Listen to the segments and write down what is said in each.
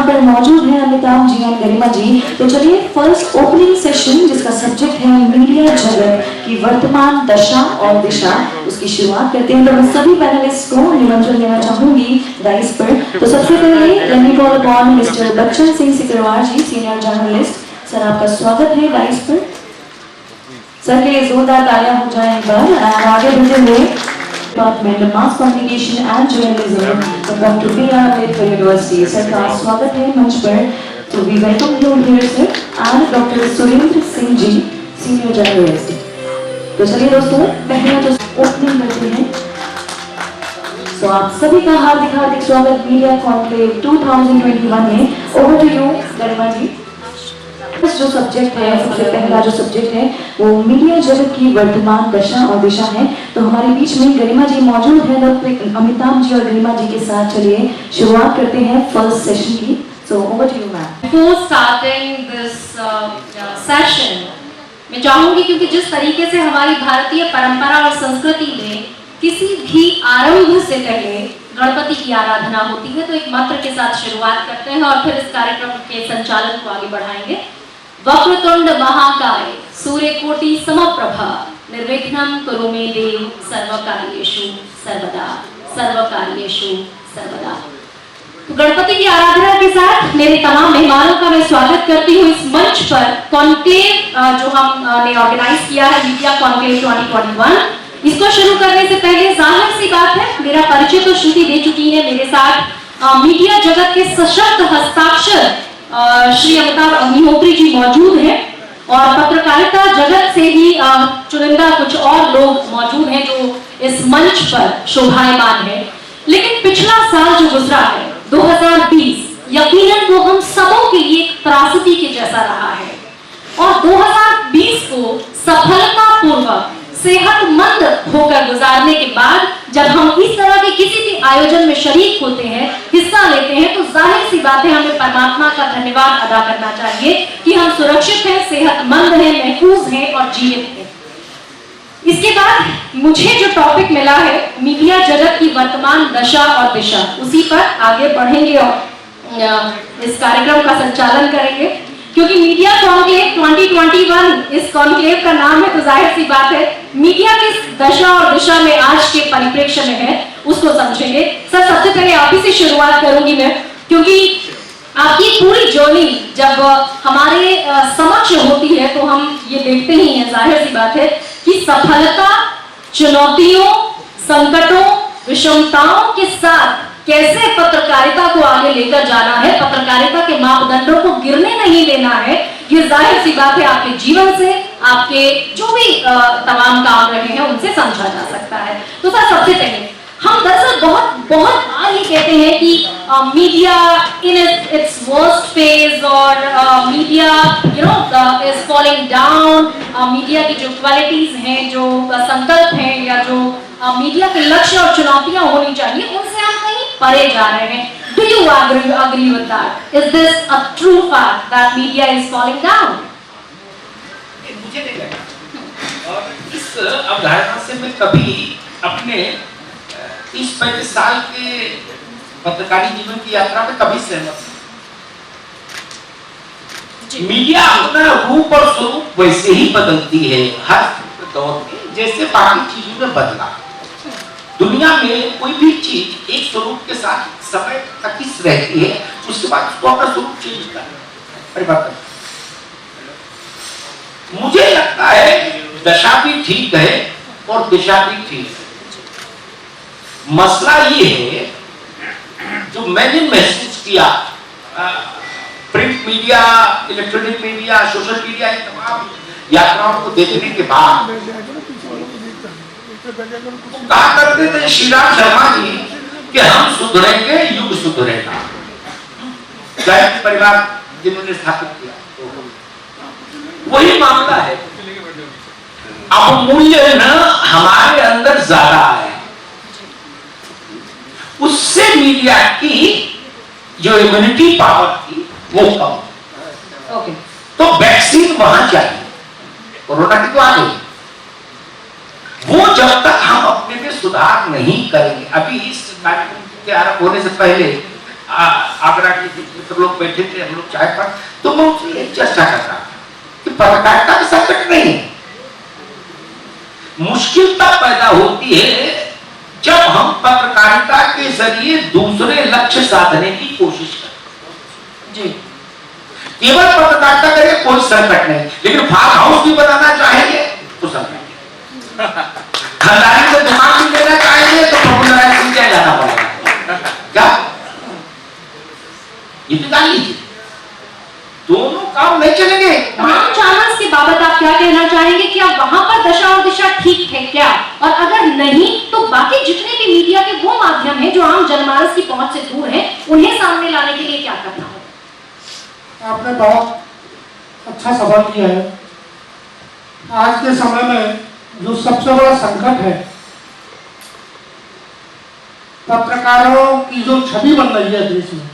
पर मौजूद हैं अमिताभ जी और गरिमा जी। तो चलिए फर्स्ट ओपनिंग सेशन जिसका सब्जेक्ट है मीडिया जगत की वर्तमान दशा और दिशा, उसकी शुरुआत करते हैं। तो मैं सभी पैनलिस्ट को निमंत्रण देना चाहूंगी डाइस पर। तो सबसे पहले let me call upon mister Bachchan Singh Sikarwar ji, senior journalist. Sir आपका स्वागत है डाइस पर। सर के लिए जोरदार तालियां हो जाए एक बार। आगे बढ़ते हुए department mass communication and journalism doctor B.R. Ambedkar university, sir का स्वागत है मंच पर। तो we welcome you here sir and doctor Surendra Singh ji, senior journalist. तो चलिए दोस्तों पहले जो ओपनिंग करते हैं। तो आप सभी का हार्दिक स्वागत मीडिया कॉन्क्लेव 2021 में। ओवर टू यू गरिमा जी। जो सब्जेक्ट है, सबसे पहला जो सब्जेक्ट है वो मीडिया जगत की वर्तमान दशा और दिशा है। तो हमारे बीच में गरिमा जी मौजूद है। तो अमिताभ जी और गरिमा जी के साथ चलिए शुरुआत करते हैं फर्स्ट सेशन की। So over to you ma'am. Before starting this session, मैं चाहूंगी क्योंकि जिस तरीके से हमारी भारतीय परंपरा और संस्कृति में किसी भी आरंभ से पहले गणपति की आराधना होती है, तो एक मंत्र के साथ शुरुआत करते हैं और फिर इस कार्यक्रम के संचालन को आगे बढ़ाएंगे। वक्रतुंड महाकाय सूर्यकोटि समप्रभा निर्विघ्नं कुरु मे देव सर्वकार्येषु सर्वदा सर्वकार्येषु सर्वदा। तो गणपति की आराधना के साथ मेरे तमाम मेहमानों का मैं स्वागत करती हूँ इस मंच पर। कॉन्क्लेव जो हमने ऑर्गेनाइज किया है मीडिया कॉन्क्लेव 2021, इसको शुरू करने से पहले जाहिर सी बात है मेरा परिचय तो श्रुति दे चुकी है। मेरे साथ मीडिया जगत के सशक्त हस्ताक्षर श्री अमिताभ अग्निहोत्री जी मौजूद हैं और पत्रकारिता जगत से ही चुनिंदा कुछ और लोग मौजूद हैं जो इस मंच पर शोभायमान है। लेकिन पिछला साल जो गुजरा है 2020, यकीनन वो हम सबों के लिए एक त्रासदी के जैसा रहा है और 2020 को सफलतापूर्वक सेहतमंद होकर गुजारने के बाद जब हम इस तरह के किसी भी आयोजन में शरीक होते हैं, हिस्सा लेते हैं, तो जाहिर सी बात है हमें परमात्मा का धन्यवाद अदा करना चाहिए कि हम सुरक्षित हैं, सेहतमंद हैं, महफूज हैं और जीवित हैं। इसके बाद मुझे जो टॉपिक मिला है मीडिया जगत की वर्तमान दशा और दिशा, उसी पर आगे बढ़ेंगे और इस कार्यक्रम का संचालन करेंगे। क्योंकि मीडिया कॉन्क्लेव 2021 इस कॉन्क्लेव का नाम है, तो जाहिर सी बात है मीडिया किस दशा और दिशा में आज के परिप्रेक्ष्य में है उसको समझेंगे। सर सबसे पहले आप ही से शुरुआत करूंगी मैं, क्योंकि आपकी पूरी जर्नी जब हमारे समक्ष होती है तो हम ये देखते ही हैं, जाहिर सी बात है कि सफलता चुनौतियों, संकटों, विषमताओं के साथ कैसे पत्रकारिता को आगे लेकर जाना है, पत्रकारिता के मापदंडों को गिरने नहीं देना है, ये जाहिर सी बात है आपके जीवन से, आपके जो भी तमाम काम रहे हैं उनसे समझा जा सकता है। तो सर सबसे पहले हम दरअसल बहुत बार ये कहते हैं कि media in its worst phase और media is falling down. Media की जो क्वालिटीज हैं, जो संकल्प हैं या जो मीडिया के लक्ष्य और चुनौतियां होनी चाहिए उनसे हम कहीं परे जा रहे हैं। Do you agree with that? Is this a true fact that media is falling down? मुझे नहीं लगा और इस अवधारणा से मैं कभी अपने 30-35 साल के पत्रकारी जीवन की यात्रा में कभी सहमत नहीं। मीडिया अपना रूप और स्वरूप वैसे ही बदलती है हर दौर में जैसे बाकी चीजों में बदला। दुनिया में कोई भी चीज एक स्वरूप के साथ समय तक ही रहती है, उसके बाद उसको अपना स्वरूप चेंज करना, परिवर्तन। मुझे लगता है दशा भी ठीक है और दिशा भी ठीक है। मसला ये है जो मैंने महसूस किया print media, electronic media, social media, इन तमाम यात्राओं को देखने के बाद कहा करते थे श्री राम शर्मा जी कि हम सुधरेंगे, युग सुधरेगा। गायत्री परिवार जिन्होंने स्थापित किया वही मामला है। अब मूल्य न हमारे अंदर ज्यादा है, उससे मीडिया की जो इम्यूनिटी पावर थी वो कम। ओके, तो वैक्सीन वहां चाहिए, कोरोना की तो आ गई, वो जब तक हम अपने में सुधार नहीं करेंगे। अभी इस कार्यक्रम के आरंभ होने से पहले आगरा के मित्र लोग बैठे थे, हम लोग चाय पर, तो मैं उनसे एक चर्चा कर रहा था कि पत्रकारिता में संकट नहीं है, मुश्किल तब पैदा होती है जब हम पत्रकारिता के जरिए दूसरे लक्ष्य साधने की कोशिश करते जी। केवल पत्रकारिता करें कोई संकट नहीं, लेकिन फार्म हाउस भी बनाना चाहेंगे तो संकट, खरीदारी से दुकान भी लेना चाहेंगे तो प्रभु नारायण सिंह क्या जाना पड़ेगा, क्या ये तो जान लीजिए, दोनों काम नहीं चलेंगे। तमाम चैनल्स के बाबत आप क्या कहना चाहेंगे? क्या वहां पर दशा और दिशा ठीक है क्या? और अगर नहीं तो बाकी जितने भी मीडिया के वो माध्यम हैं जो आम जनमानस की पहुंच से दूर हैं, उन्हें सामने लाने के लिए क्या करना होगा? आपने बहुत अच्छा सवाल किया है। आज के समय में जो सबसे बड़ा संकट है, पत्रकारों की जो छवि बन रही है देश में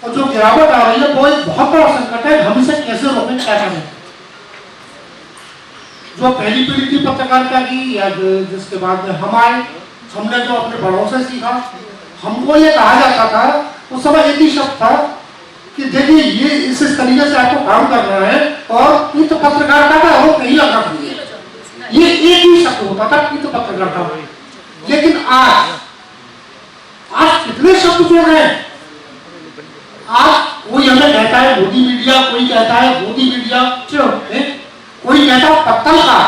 और जो गिरावट आ रही है, वो एक बहुत बड़ा संकट है। हम इसे कैसे रोकें, क्या करें? जो पहली पीढ़ी थी पत्रकारिता की या जिसके बाद में हम आए, हमने जो अपने बड़ों से सीखा, हमको ये कहा जाता था उस समय एक ही शब्द था कि देखिए ये इस तरीके से आपको काम करना है और ये तो पत्रकारिता का आरोप नहीं लगा चाहिए, ये एक ही शब्द होता था कि तो पत्रकारिता। लेकिन आज कितने शब्द जोड़ रहे हैं। आज कोई हमें कहता है मोदी मीडिया, कोई कहता है मोदी मीडिया, कोई कहता है पत्तलकार।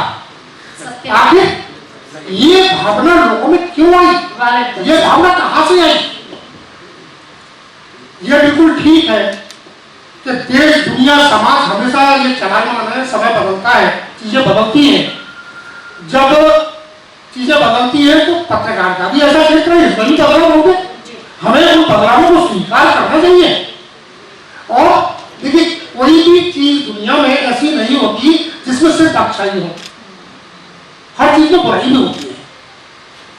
आखिर ये भावना लोगों में क्यों आई? ये भावना कहां से आई? ये बिल्कुल ठीक है कि देश दुनिया समाज हमेशा ये चलायमान है, समय बदलता है, चीजें बदलती हैं। जब चीजें बदलती है तो पत्रकारिता भी ऐसा क्षेत्र है, इसमें भी बदलाव होंगे, हमें उन बदलावों को स्वीकार करना चाहिए। और देखिए कोई भी चीज दुनिया में ऐसी नहीं होती जिसमें सिर्फ अच्छाई हो, हर चीज में बुराई भी होती है।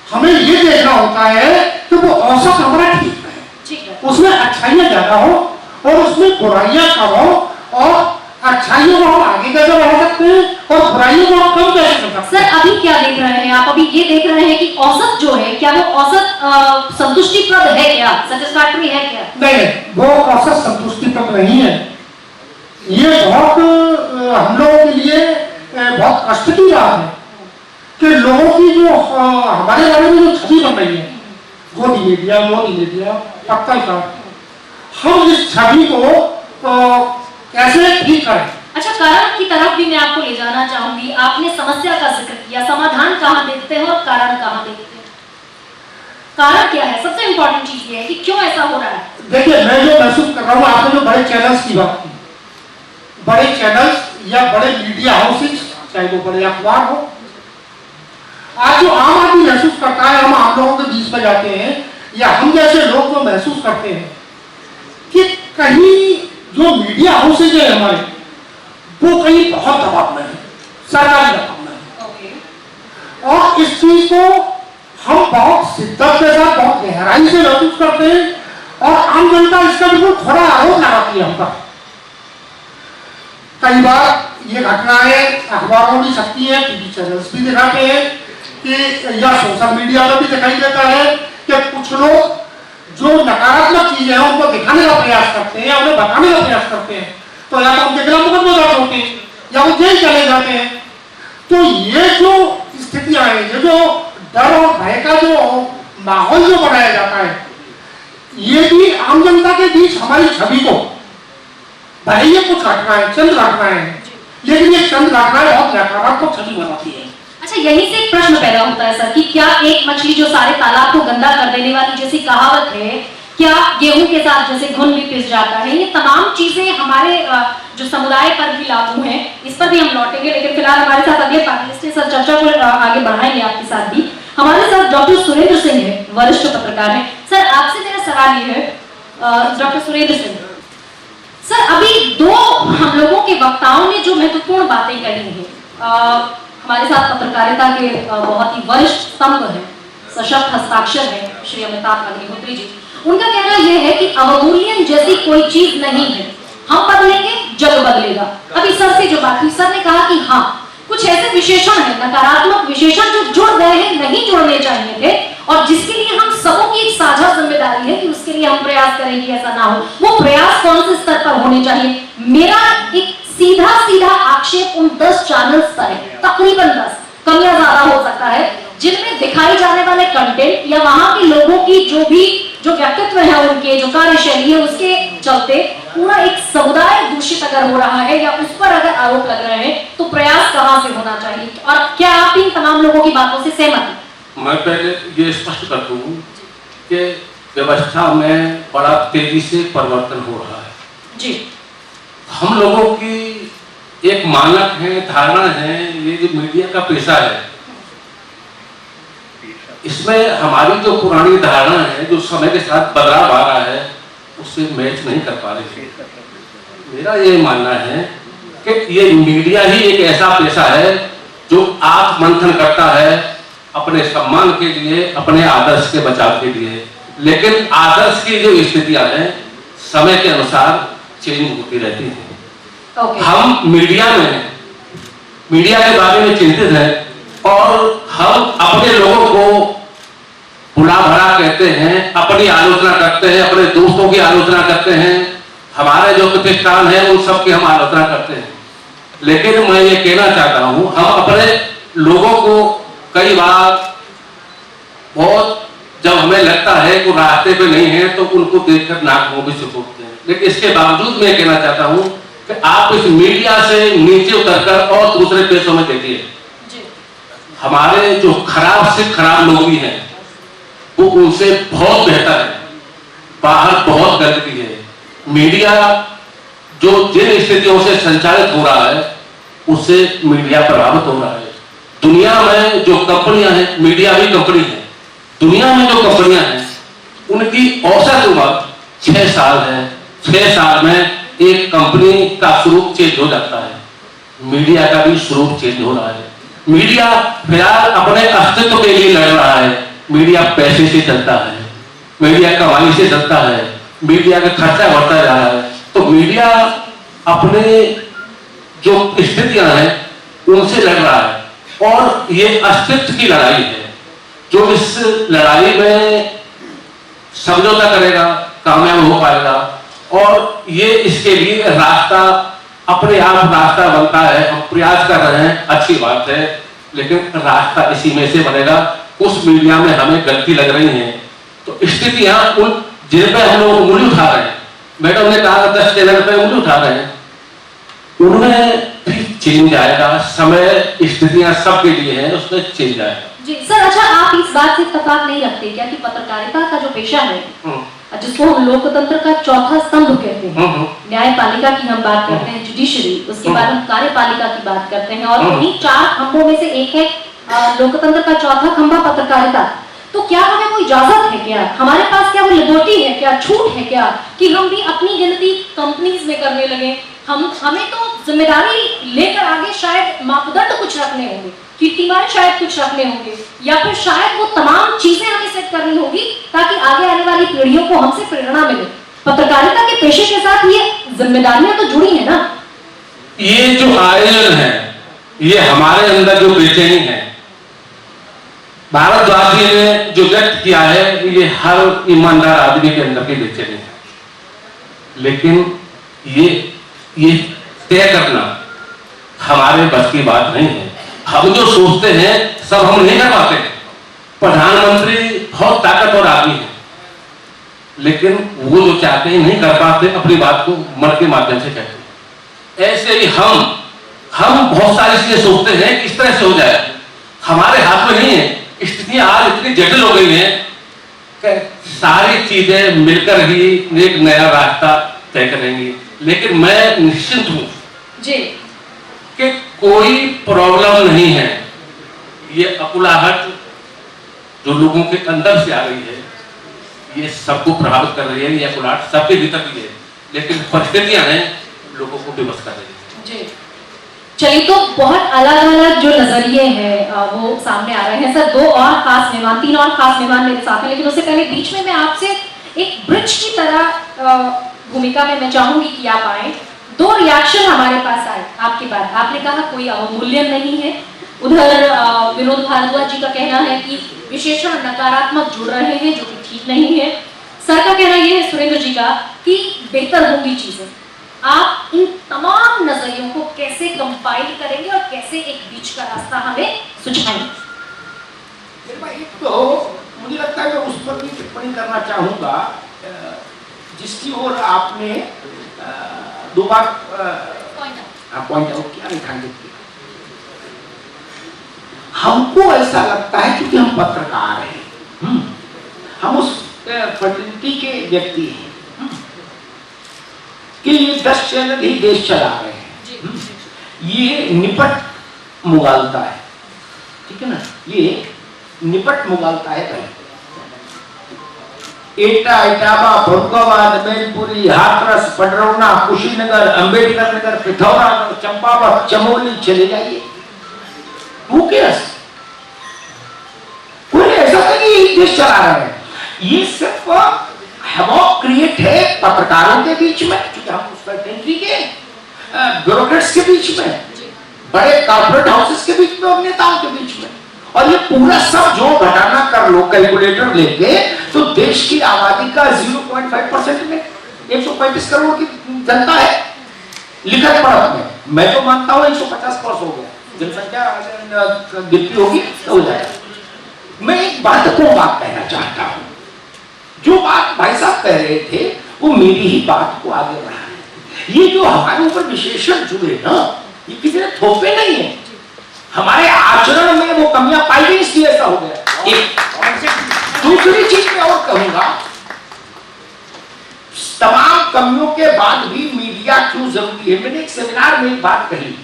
हमें ये देखना होता है कि वो औसत हमारा ठीक है, उसमें अच्छाइयां ज्यादा हो और उसमें बुराइयां कम हो, और अच्छाइयों को हम आगे कैसे बढ़ा सकते हैं और बुराइयों को हम कम कैसे कर सकते हैं। सर अभी क्या देख रहे हैं आप? अभी ये देख रहे हैं कि औसत जो है, क्या वो औसत संतुष्टिप्रद है, क्या सेटिस्फैक्टरी है क्या? नहीं, वो औसत संतुष्टिप्रद नहीं है। ये बहुत हम लोगों के लिए बहुत कष्ट की बात है कि लोगों की जो हमारे बारे में जो छवि बन रही है, मोदी मीडिया पत्तलकार, हम इस छवि को कैसे ठीक करें? अच्छा, कारण की तरफ भी मैं आपको ले जाना चाहूंगी। आपने समस्या का जिक्र किया, समाधान कहाँ देखते हैं और कारण कहाँ देखते हैं? कारण क्या है? सबसे इंपॉर्टेंट चीज ये है कि क्यों ऐसा हो रहा है। देखिए मैं जो महसूस कर रहा हूँ, आपने जो बड़े चैनल्स की बात की, बड़े चैनल्स या बड़े मीडिया हाउसेज, चाहे वो बड़े अखबार हो, आज जो आम आदमी महसूस करता है, हम आम लोगों के बीच में जाते हैं या हम जैसे लोग जो महसूस करते हैं कि कहीं जो मीडिया हाउसेज है हमारे, वो कहीं बहुत दबाव में है, सरकारी दबाव में है। और इस चीज को हम बहुत शिद्दत के साथ, बहुत गहराई से महसूस करते हैं और आम जनता इसका बिल्कुल थोड़ा आरोप लगाती है हम पर। कई बार ये घटनाएं अखबारों में भी छपती है, टीवी चैनल्स भी दिखाते हैं कि या सोशल मीडिया में भी दिखाई देता है कि कुछ लोग जो नकारात्मक चीजें हैं उनको दिखाने का प्रयास करते हैं, उन्हें बताने का प्रयास करते हैं, तो या तो उनके खिलाफ मुकदमे दर्ज होते हैं या वो जेल चले जाते हैं। तो ये जो स्थितियां हैं, ये जो डर और भय का जो माहौल जो बनाया जाता है, ये भी आम जनता के बीच हमारी छवि को, भले ये कुछ घटनाएं, चंद घटनाएं हैं, लेकिन ये चंद घटनाएं बहुत नकारात्मक छवि बनाती है। अच्छा, यहीं से एक प्रश्न पैदा होता है सर कि क्या एक मछली जो सारे तालाब को गंदा कर देने वाली जैसी कहावत है, क्या गेहूं के साथ जैसे घुन भी पिस जाता है? ये तमाम चीजें हमारे जो समुदाय पर भी लागू हैं, इस पर भी हम लौटेंगे, लेकिन फिलहाल हमारे साथ अगले पैनलिस्ट हैं, सर चर्चा को आगे बढ़ाएंगे आपके साथ भी। हमारे साथ डॉक्टर सुरेंद्र सिंह है, वरिष्ठ पत्रकार है। सर आपसे मेरा सवाल ये है, डॉक्टर सुरेंद्र सिंह सर, अभी दो हम लोगों के वक्ताओं ने जो महत्वपूर्ण बातें कही हैं, हमारे साथ पत्रकारिता के बहुत ही वरिष्ठ स्तंभ है, सशक्त हस्ताक्षर है श्री अमिताभ अग्निहोत्री जी। उनका कहना यह है कि अवमूल्यन जैसी कोई चीज नहीं है, हम बदलेंगे जग बदलेगा। अभी सर से जो बात हुई, सर ने कहा कि हाँ कुछ ऐसे विशेषण है, नकारात्मक विशेषण जो जुड़ गए हैं, नहीं जुड़ने चाहिए थे, और जिसके लिए हम सबों की एक साझा जिम्मेदारी है कि उसके लिए हम प्रयास करें कि ऐसा ना हो। वो प्रयास कौन से स्तर पर होने चाहिए? मेरा एक सीधा आक्षेप उन 10 चैनल्स पर है, तकरीबन 10, कम या ज्यादा हो सकता है, जिनमें दिखाई जाने वाले कंटेंट या वहां के लोगों की जो व्यक्तित्व है, उनके जो कार्यशैली है, उसके चलते पूरा एक समुदाय दूषित अगर हो रहा है या उस पर अगर आरोप लग रहे हैं, तो प्रयास कहां से होना चाहिए? और क्या आप इन तमाम लोगों की बातों से सहमत हैं? मैं पहले ये स्पष्ट कर दूं कि व्यवस्था में बड़ा तेजी से परिवर्तन हो रहा है जी। हम लोगों की एक मानक है, धारणा है, ये जो मीडिया का पेशा है, इसमें हमारी जो पुरानी धारणा है, जो समय के साथ बदलाव आ रहा है, उससे मैच नहीं कर पा रही। मेरा ये मानना है कि ये मीडिया ही एक ऐसा पेशा है जो आत्ममंथन करता है अपने सम्मान के लिए, अपने आदर्श के बचाव के लिए, लेकिन आदर्श की जो स्थितियां हैं समय के अनुसार चेंज होती रहती हैं। हम मीडिया के बारे में चिंतित हैं और हम अपने लोगों को बुला भरा कहते हैं, अपनी आलोचना करते हैं, अपने दोस्तों की आलोचना करते हैं, हमारे जो प्रतिष्ठान है उन सब की हम आलोचना करते हैं। लेकिन मैं ये कहना चाहता हूं, हम अपने लोगों को कई बार बहुत जब हमें लगता है कि रास्ते पे नहीं है तो उनको देखकर नाक मुंह भी सुखोते हैं। लेकिन इसके बावजूद मैं कहना चाहता हूं कि आप इस मीडिया से नीचे उतरकर और दूसरे पेशों में देखिए, हमारे जो खराब से खराब लोग भी हैं वो उनसे बहुत बेहतर है। बाहर बहुत गंदगी है, मीडिया जो जिन स्थितियों से संचालित हो रहा है उससे मीडिया प्रभावित हो रहा है। दुनिया में जो कंपनियां हैं, मीडिया भी कंपनी है, दुनिया में जो कंपनियां हैं उनकी औसत उम्र 6 साल है। 6 साल में एक कंपनी का स्वरूप चेंज हो जाता है, मीडिया का भी स्वरूप चेंज हो रहा है। मीडिया फिलहाल अपने अस्तित्व के लिए लड़ रहा है, मीडिया पैसे से चलता है, मीडिया कमाई से चलता है, मीडिया का खर्चा बढ़ता जा रहा है। तो मीडिया अपने जो स्थितियां हैं उनसे लड़ रहा है और ये अस्तित्व की लड़ाई है। जो इस लड़ाई में समझौता करेगा कामयाब हो पाएगा और ये इसके लिए रास्ता अपने आप रास्ता बनता है। हम प्रयास कर रहे हैं, अच्छी बात है, लेकिन रास्ता इसी में से बनेगा। उस मीडिया में हमें गलती लग रही है तो स्थितियां उन जिन पे हम लोग उंगली उठा रहे हैं, मैडम ने कहा 10 चैनल पे उंगली उठा रहे हैं, उनमें भी चेंज आएगा। समय स्थितियां सबके लिए हैं, उसमें चेंज आएगा। जी सर, अच्छा आप इस बात से इत्तेफाक नहीं रखते क्या कि पत्रकारिता का जो पेशा है, जिसको हम लोकतंत्र का चौथा स्तंभ कहते हैं, न्यायपालिका की हम बात करते हैं, जुडिशरी, उसके बाद हम कार्यपालिका की बात करते हैं और इन्हीं 4 खंभों में से एक है लोकतंत्र का चौथा खंभा पत्रकारिता। तो क्या हमें कोई इजाजत है क्या, हमारे पास क्या वो लिबर्टी है क्या, छूट है क्या कि हम भी अपनी गिनती कंपनीज में करने लगे? हमें तो जिम्मेदारी लेकर आगे शायद मापदंड कुछ रखने होंगे, कीर्तिमान शायद कुछ रखने होंगे, या फिर शायद वो तमाम चीजें हमें सेट करनी होगी ताकि आगे आने वाली पीढ़ियों को हमसे प्रेरणा मिले। पत्रकारिता के पेशे के साथ ये जिम्मेदारियां तो जुड़ी है ना। ये जो आयोजन है, ये हमारे अंदर जो बेचैनी है, भारतवासी ने जो व्यक्त किया है, ये हर ईमानदार आदमी के अंदर की बेचैनी है। लेकिन ये तय करना हमारे बस की बात नहीं है। हम जो सोचते हैं सब हम नहीं कर पाते। प्रधानमंत्री बहुत ताकतवर आदमी है, लेकिन वो जो चाहते हैं नहीं कर पाते, अपनी बात को मन के माध्यम से कहते हैं। ऐसे ही हम बहुत सारी चीजें सोचते हैं कि इस तरह से हो जाए, हमारे हाथ में नहीं है। स्थितियां आज इतनी जटिल हो गई हैं कि सारी चीजें मिलकर ही एक नया रास्ता तय करेंगी। लेकिन मैं निश्चिंत हूं जी कि कोई प्रॉब्लम नहीं है। ये अकुलाहट जो लोगों के अंदर से आ रही है, ये सबको प्रभावित कर रही है। ये अकुलाहट सबके भीतर भी है, लेकिन परिस्थितियां हैं लोगों को विवश कर रही है। जी चलिए, तो बहुत अलग अलग जो नजरिए हैं वो सामने आ रहे हैं। सर, 3 और खास मेहमान मेरे साथ हैं, लेकिन उससे पहले बीच में मैं आपसे एक ब्रिज की तरह भूमिका में मैं चाहूंगी कि आप आए। 2 रिएक्शन हमारे पास आए आपके बाद। आपने कहा कोई अवमूल्यन नहीं है, उधर विनोद भारद्वाज जी का कहना है कि विशेषण नकारात्मक जुड़ रहे हैं, जो कि ठीक नहीं है। सर का कहना यह है, सुरेंद्र जी का, कि बेहतर होंगी चीजें। आप इन तमाम नजरियों को कैसे कंपाइल करेंगे और कैसे एक बीच का रास्ता हमें सुझाएंगे? एक तो मुझे लगता है मैं उस पर भी टिप्पणी करना चाहूंगा जिसकी ओर आपने दो बार पॉइंट आउट किया, रेखांकित किया। हमको ऐसा लगता है क्योंकि हम पत्रकार हैं, हम उस फर्टिलिटी के व्यक्ति हैं कि ये 10 चैनल ही देश चला रहे हैं। ये निपट मुगालता है, ठीक है ना, ये निपट मुगालता है। एटा, इटावा, फरुखाबाद, मैनपुरी, हाथरस, पडरौना, कुशीनगर, अंबेडकर नगर, पिथौरागढ़, चंपावत, चमोली चले जाइए, कोई ऐसा नहीं देश चला रहे हैं। ये सिर्फ हैवॉक क्रिएट है पत्रकारों के बीच में, क्योंकि हम उस कंट्री के ब्यूरोक्रेट्स के बीच में, बड़े कॉर्पोरेट हाउसेस के बीच में और नेताओं के बीच में। और ये पूरा सब जो घटाना कर लो कैलकुलेटर लेके, तो देश की आबादी का 0.5% में 135 करोड़ की जनता है लिखत पढ़त में। मैं तो मानता हूँ 150 क्रॉस हो गया, जनसंख्या गिनती होगी तो हो जाएगा। मैं एक बात कहना चाहता हूँ, जो बात भाई साहब कह रहे थे वो मेरी ही बात को आगे बढ़ा है। ये जो हमारे ऊपर विशेषण जुड़े ना, ये किसी ने थोपे नहीं है, हमारे आचरण में वो कमियां पाई गई, इसलिए ऐसा हो गया। एक दूसरी चीज मैं और कहूंगा, तमाम कमियों के बाद भी मीडिया क्यों जरूरी है। मैंने एक सेमिनार में एक बात कही,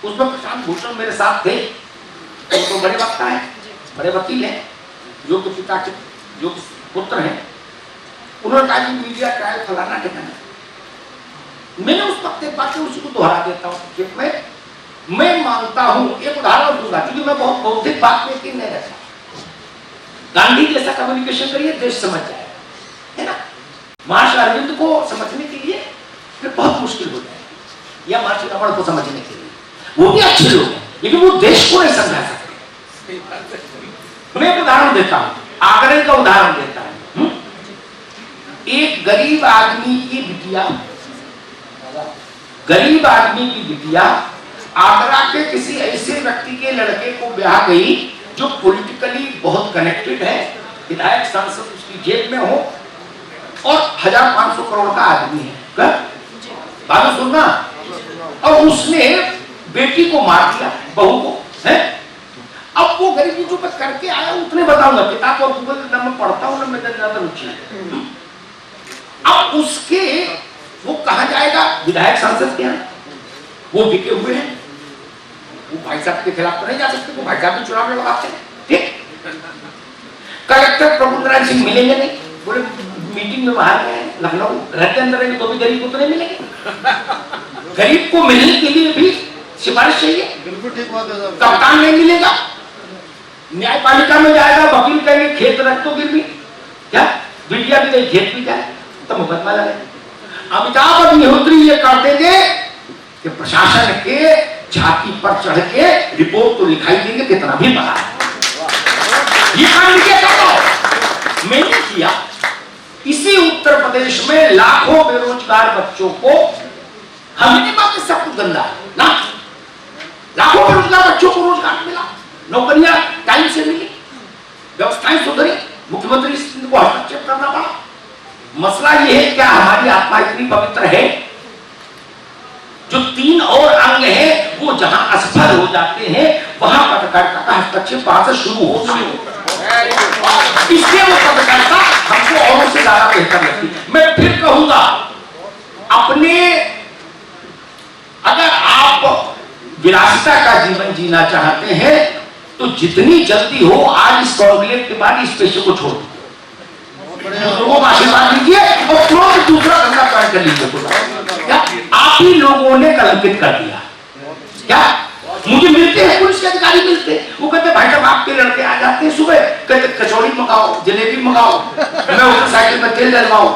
उसमें प्रशांत भूषण मेरे साथ थे, तो बड़े वक्ता है, बड़े वकील हैं, जो तो पिता के जो पुत्र हैं। उन्होंने कहा कि मीडिया ट्रायल फलाना ठिकाना। मैंने उस वक्त एक बात उसी को दोहरा देता हूँ। मैं मानता हूं, एक उदाहरण दूंगा क्योंकि मैं बहुत बौद्धिक बात में यकीन नहीं रखता। गांधी जैसा कम्युनिकेशन करिए, देश समझ जाए, है ना। महर्षि अरविंद को समझने के लिए फिर बहुत मुश्किल हो जाए, या महर्षि रमण को समझने के लिए, वो भी अच्छे लोग हैं, लेकिन वो देश को नहीं समझा सकते। मैं एक उदाहरण देता हूं, आगरे का उदाहरण देता हूं। एक गरीब आदमी की बिटिया, गरीब आदमी की बिटिया आगरा के किसी ऐसे व्यक्ति के लड़के को ब्याह गई जो पॉलिटिकली बहुत कनेक्टेड है, विधायक सांसद उसकी जेब में हो और 1500 करोड़ का आदमी है। बात सुनना। और उसने बेटी को मार दिया, बहू को, है। अब वो गरीबी जो मैं करके आया उतने बताऊंगा, किताब और गूगल ना मैं पढ़ता हूं ना मेरे ज्यादा रुचि है। अब उसके वो कहा जाएगा विधायक सांसद के यहाँ, वो बिके हुए हैं, वो भाई साहब के खिलाफ तो नहीं जा सकते, वो भाई साहब भी चुनाव लड़वाते हैं, ठीक। कलेक्टर प्रभुनारायण सिंह मिलेंगे नहीं, बोले मीटिंग में बाहर गए लखनऊ, रहते अंदर रहेंगे तो भी गरीब को तो नहीं मिलेंगे। गरीब को मिलने के लिए भी सिफारिश चाहिए, बिल्कुल ठीक बात है। कप्तान नहीं मिलेगा, न्यायपालिका में जाएगा, वकील कहेंगे खेत रख दो गिरवी, क्या बिटिया भी गई खेत भी जाए तो मुकदमा लगे। अमिताभ अग्निहोत्री ये कर देंगे कि प्रशासन के छाती पर चढ़ के रिपोर्ट तो लिखाई देंगे कितना भी बड़ा है, ये काम लिखे करो। मैंने किया, इसी उत्तर प्रदेश में लाखों बेरोजगार बच्चों को, हमने बात सब कुछ गंदा ना, लाखों बेरोजगार बच्चों को रोजगार मिला, नौकरियां टाइम से मिली, व्यवस्थाएं सुधरी, मुख्यमंत्री को हस्तक्षेप करना पड़ा। मसला ये है, क्या हमारी आत्मा इतनी पवित्र है? जो 3 और अंग है वो जहां असफल हो जाते हैं वहां पत्रकारिता का हस्तक्षेप वहां से शुरू होता है, इसलिए वो पत्रकारिता हमको औरों से ज्यादा बेहतर लगती है। मैं फिर कहूंगा, अपने अगर आप विलासिता का जीवन जीना चाहते हैं तो जितनी जल्दी हो आज इस कॉन्क्लेव के बाद इस पेशे को छोड़ दो, लोगों को आशीर्वाद दीजिए और तुरंत दूसरा धंधा कर लीजिए। क्या आप ही लोगों ने कलंकित कर दिया? क्या मुझे मिलते हैं पुलिस के अधिकारी मिलते हैं, वो कहते भाई साहब आपके लड़के आ जाते हैं सुबह, कहते कचौड़ी मंगाओ, जलेबी मंगाओ, मैं उधर साइकिल में तेल डलवाऊं,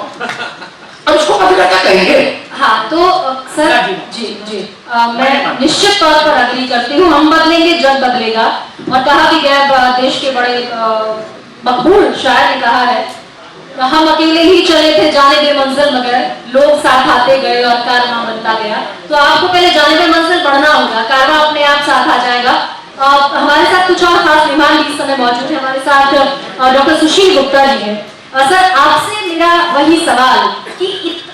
अब इसको पता क्या कहेंगे? हाँ तो सर जी जी मैं निश्चित तौर पर अग्री करती हूँ। हम बदलेंगे जग बदलेगा, और कहा भी गया, देश के बड़े मकबूल शायर ने कहा है, हम अकेले ही चले थे जाने बे मंजिल मगर लोग साथ आते गए और कारवां बनता गया। तो आपको पहले जाने बे मंजिल बढ़ना होगा, कारवां अपने आप साथ आ जाएगा। हमारे साथ कुछ और खास मेहमान भी इस समय मौजूद है। हमारे साथ डॉक्टर सुशील गुप्ता जी हैं। सर, आपसे मेरा वही सवाल कि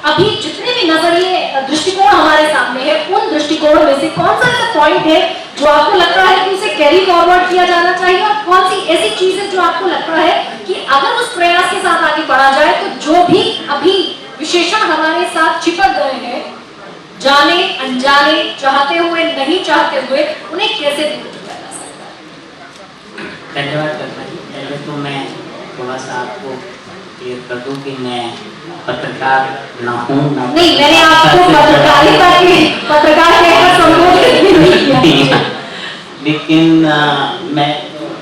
अभी जितने भी नजरिए दृष्टिकोण हमारे सामने है, उन दृष्टिकोण में से कौन सा ऐसा पॉइंट है जो आपको लगता है कि उसे कैरी फॉरवर्ड किया जाना चाहिए, और कौन सी ऐसी चीज है जो आपको लगता है कि अगर उस प्रयास के साथ आगे बढ़ा जाए तो जो भी अभी विशेषण हमारे साथ चिपक गए हैं, जाने अनजाने, चाहते हुए नहीं चाहते हुए, उन्हें कैसे दूर किया जा सकता है? धन्यवाद करना जी। पहले तो मैं थोड़ा सा आपको क्लियर कर दूं कि मैं पत्रकार ना हूँ ना, नहीं, मैंने आपको पत्रकारिता के पत्रकार कहकर संबोधित भी नहीं किया। लेकिन मैं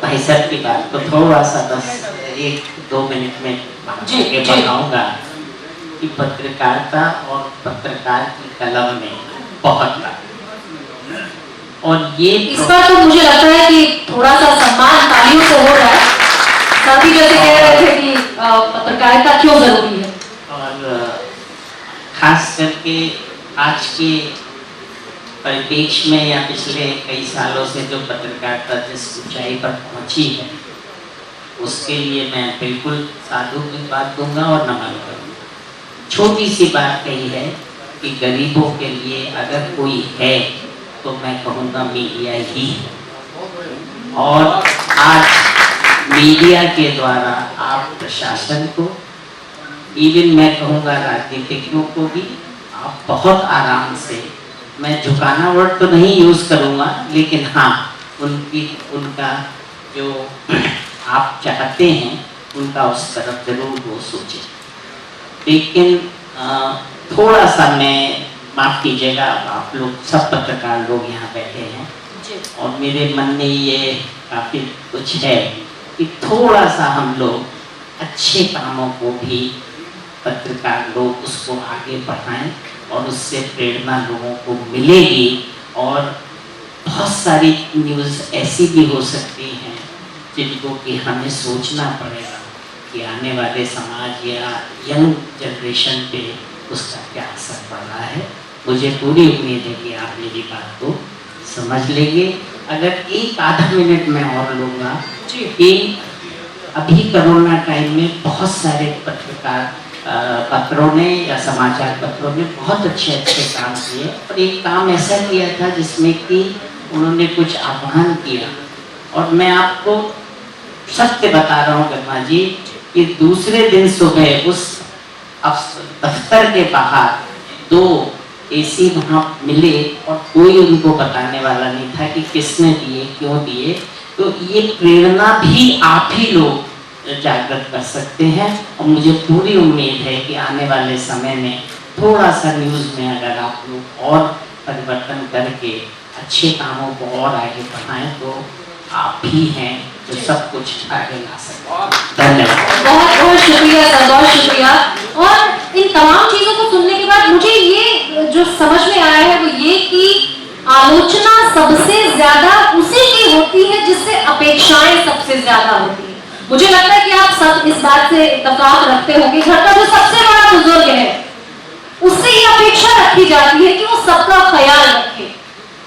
भाई साहब की बात को थोड़ा सा बस 1-2 मिनट में बताऊंगा कि पत्रकारिता और पत्रकार की कलम में बहुत फर्क है। और ये इस पर तो मुझे लगता है कि थोड़ा सा सम्मान तालियों से हो रहा है। साथी जैसे कह रहे थे कि पत्रकारिता क्यों जरूरी है, और खास करके आज के परिप्रेक्ष्य में या पिछले कई सालों से जो पत्रकारिता जिस ऊंचाई पर पहुंची है, उसके लिए मैं बिल्कुल साधु की बात दूंगा और नमन करूंगा। छोटी सी बात कही है कि गरीबों के लिए अगर कोई है तो मैं कहूँगा मीडिया ही है। और आज मीडिया के द्वारा आप प्रशासन को, इवन मैं कहूँगा राजनीतिज्ञों को भी, आप बहुत आराम से, मैं झुकाना वर्ड तो नहीं यूज़ करूँगा, लेकिन हाँ उनका जो आप चाहते हैं उनका उस तरफ जरूर वो सोचें। लेकिन थोड़ा सा मैं, माफ़ कीजिएगा, आप लोग सब पत्रकार लोग यहाँ बैठे हैं और मेरे मन में ये काफ़ी कुछ है कि थोड़ा सा हम लोग अच्छे कामों को भी, पत्रकार लोग उसको आगे बढ़ाएं और उससे प्रेरणा लोगों को मिलेगी। और बहुत सारी न्यूज़ ऐसी भी हो सकती हैं जिनको कि हमें सोचना पड़ेगा कि आने वाले समाज या यंग जनरेशन पे उसका क्या असर पड़ रहा है। मुझे पूरी उम्मीद है कि आप मेरी बात को समझ लेंगे। अगर 1-आधा मिनट में और लूँगा कि अभी कोरोना टाइम में बहुत सारे पत्रों ने या समाचार पत्रों ने बहुत अच्छे काम किए, और एक काम ऐसा किया था जिसमें कि उन्होंने कुछ आह्वान किया। और मैं आपको सत्य बता रहा हूँ गरमा जी कि दूसरे दिन सुबह उस दफ्तर के बाहर 2 AC वहाँ मिले और कोई उनको बताने वाला नहीं था कि किसने दिए, क्यों दिए। तो ये प्रेरणा भी आप ही लोग जागृत कर सकते हैं। और मुझे पूरी उम्मीद है कि आने वाले समय में थोड़ा सा न्यूज़ में अगर आप लोग और परिवर्तन करके अच्छे कामों को और आगे बढ़ाएं तो आप ही हैं जो सब कुछ आगे ला सकते हैं। धन्यवाद। बहुत बहुत शुक्रिया सर, बहुत शुक्रिया। और इन तमाम चीजों को सुनने के बाद मुझे ये जो समझ में आया है वो ये कि आलोचना सबसे ज्यादा उसी की होती है जिससे अपेक्षाएं सबसे ज्यादा होती है। मुझे लगता है कि आप सब इस बात से इत्तेफाक रखते होंगे, घर का जो सबसे बड़ा बुजुर्ग है उससे ये अपेक्षा रखी जाती है कि वो सबका ख्याल रखे।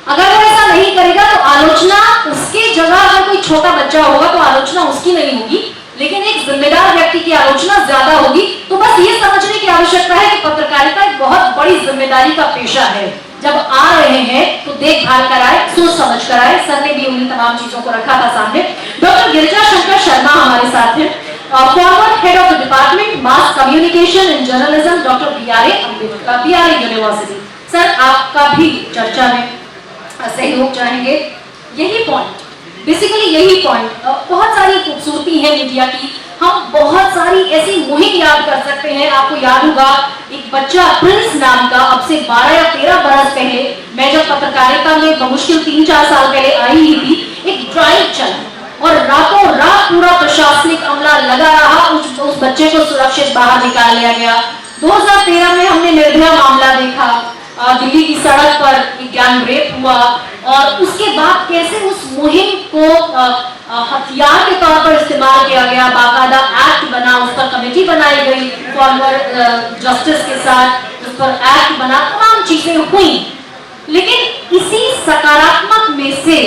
अगर वो ऐसा नहीं करेगा तो आलोचना उसके जगह, अगर कोई छोटा बच्चा होगा तो आलोचना उसकी नहीं होगी, लेकिन एक जिम्मेदार व्यक्ति की आलोचना ज्यादा होगी। तो बस ये समझने की आवश्यकता है कि पत्रकारिता एक बहुत बड़ी जिम्मेदारी का पेशा है। जब आ रहे हैं तो देखभाल कराए, सोच समझ कराए। सर ने भी उन तमाम चीजों को रखा था सामने। डॉक्टर गिरिजा शंकर शर्मा हमारे साथ हैं, farmer head of the department mass communication and journalism, doctor BRA university. Sir, आपका भी चर्चा में सहयोग चाहेंगे। यही पॉइंट, बेसिकली यही पॉइंट, बहुत सारी खूबसूरती है मीडिया की। हम बहुत सारी ऐसी मुहिम याद कर सकते हैं। आपको याद होगा एक बच्चा प्रिंस नाम का, अब से 12 या 13 बरस पहले, मैं जब पत्रकारिता में बमुश्किल 3-4 साल पहले आई ही थी, एक ड्राइव चला और रातों रात पूरा प्रशासनिक अमला लगा रहा, उस बच्चे को सुरक्षित बाहर निकाल लिया गया। 2013 में हमने निर्भया मामला देखा, दिल्ली की सड़क पर गैंग रेप हुआ और उसके बाद कैसे उस मुहिम को हथियार के तौर पर इस्तेमाल किया गया, बाकायदा एक्ट बना, उस पर कमेटी बनाई गई फॉरवर्ड जस्टिस के साथ, उस पर एक्ट बना, तमाम चीजें हुई। लेकिन इसी सकारात्मक में से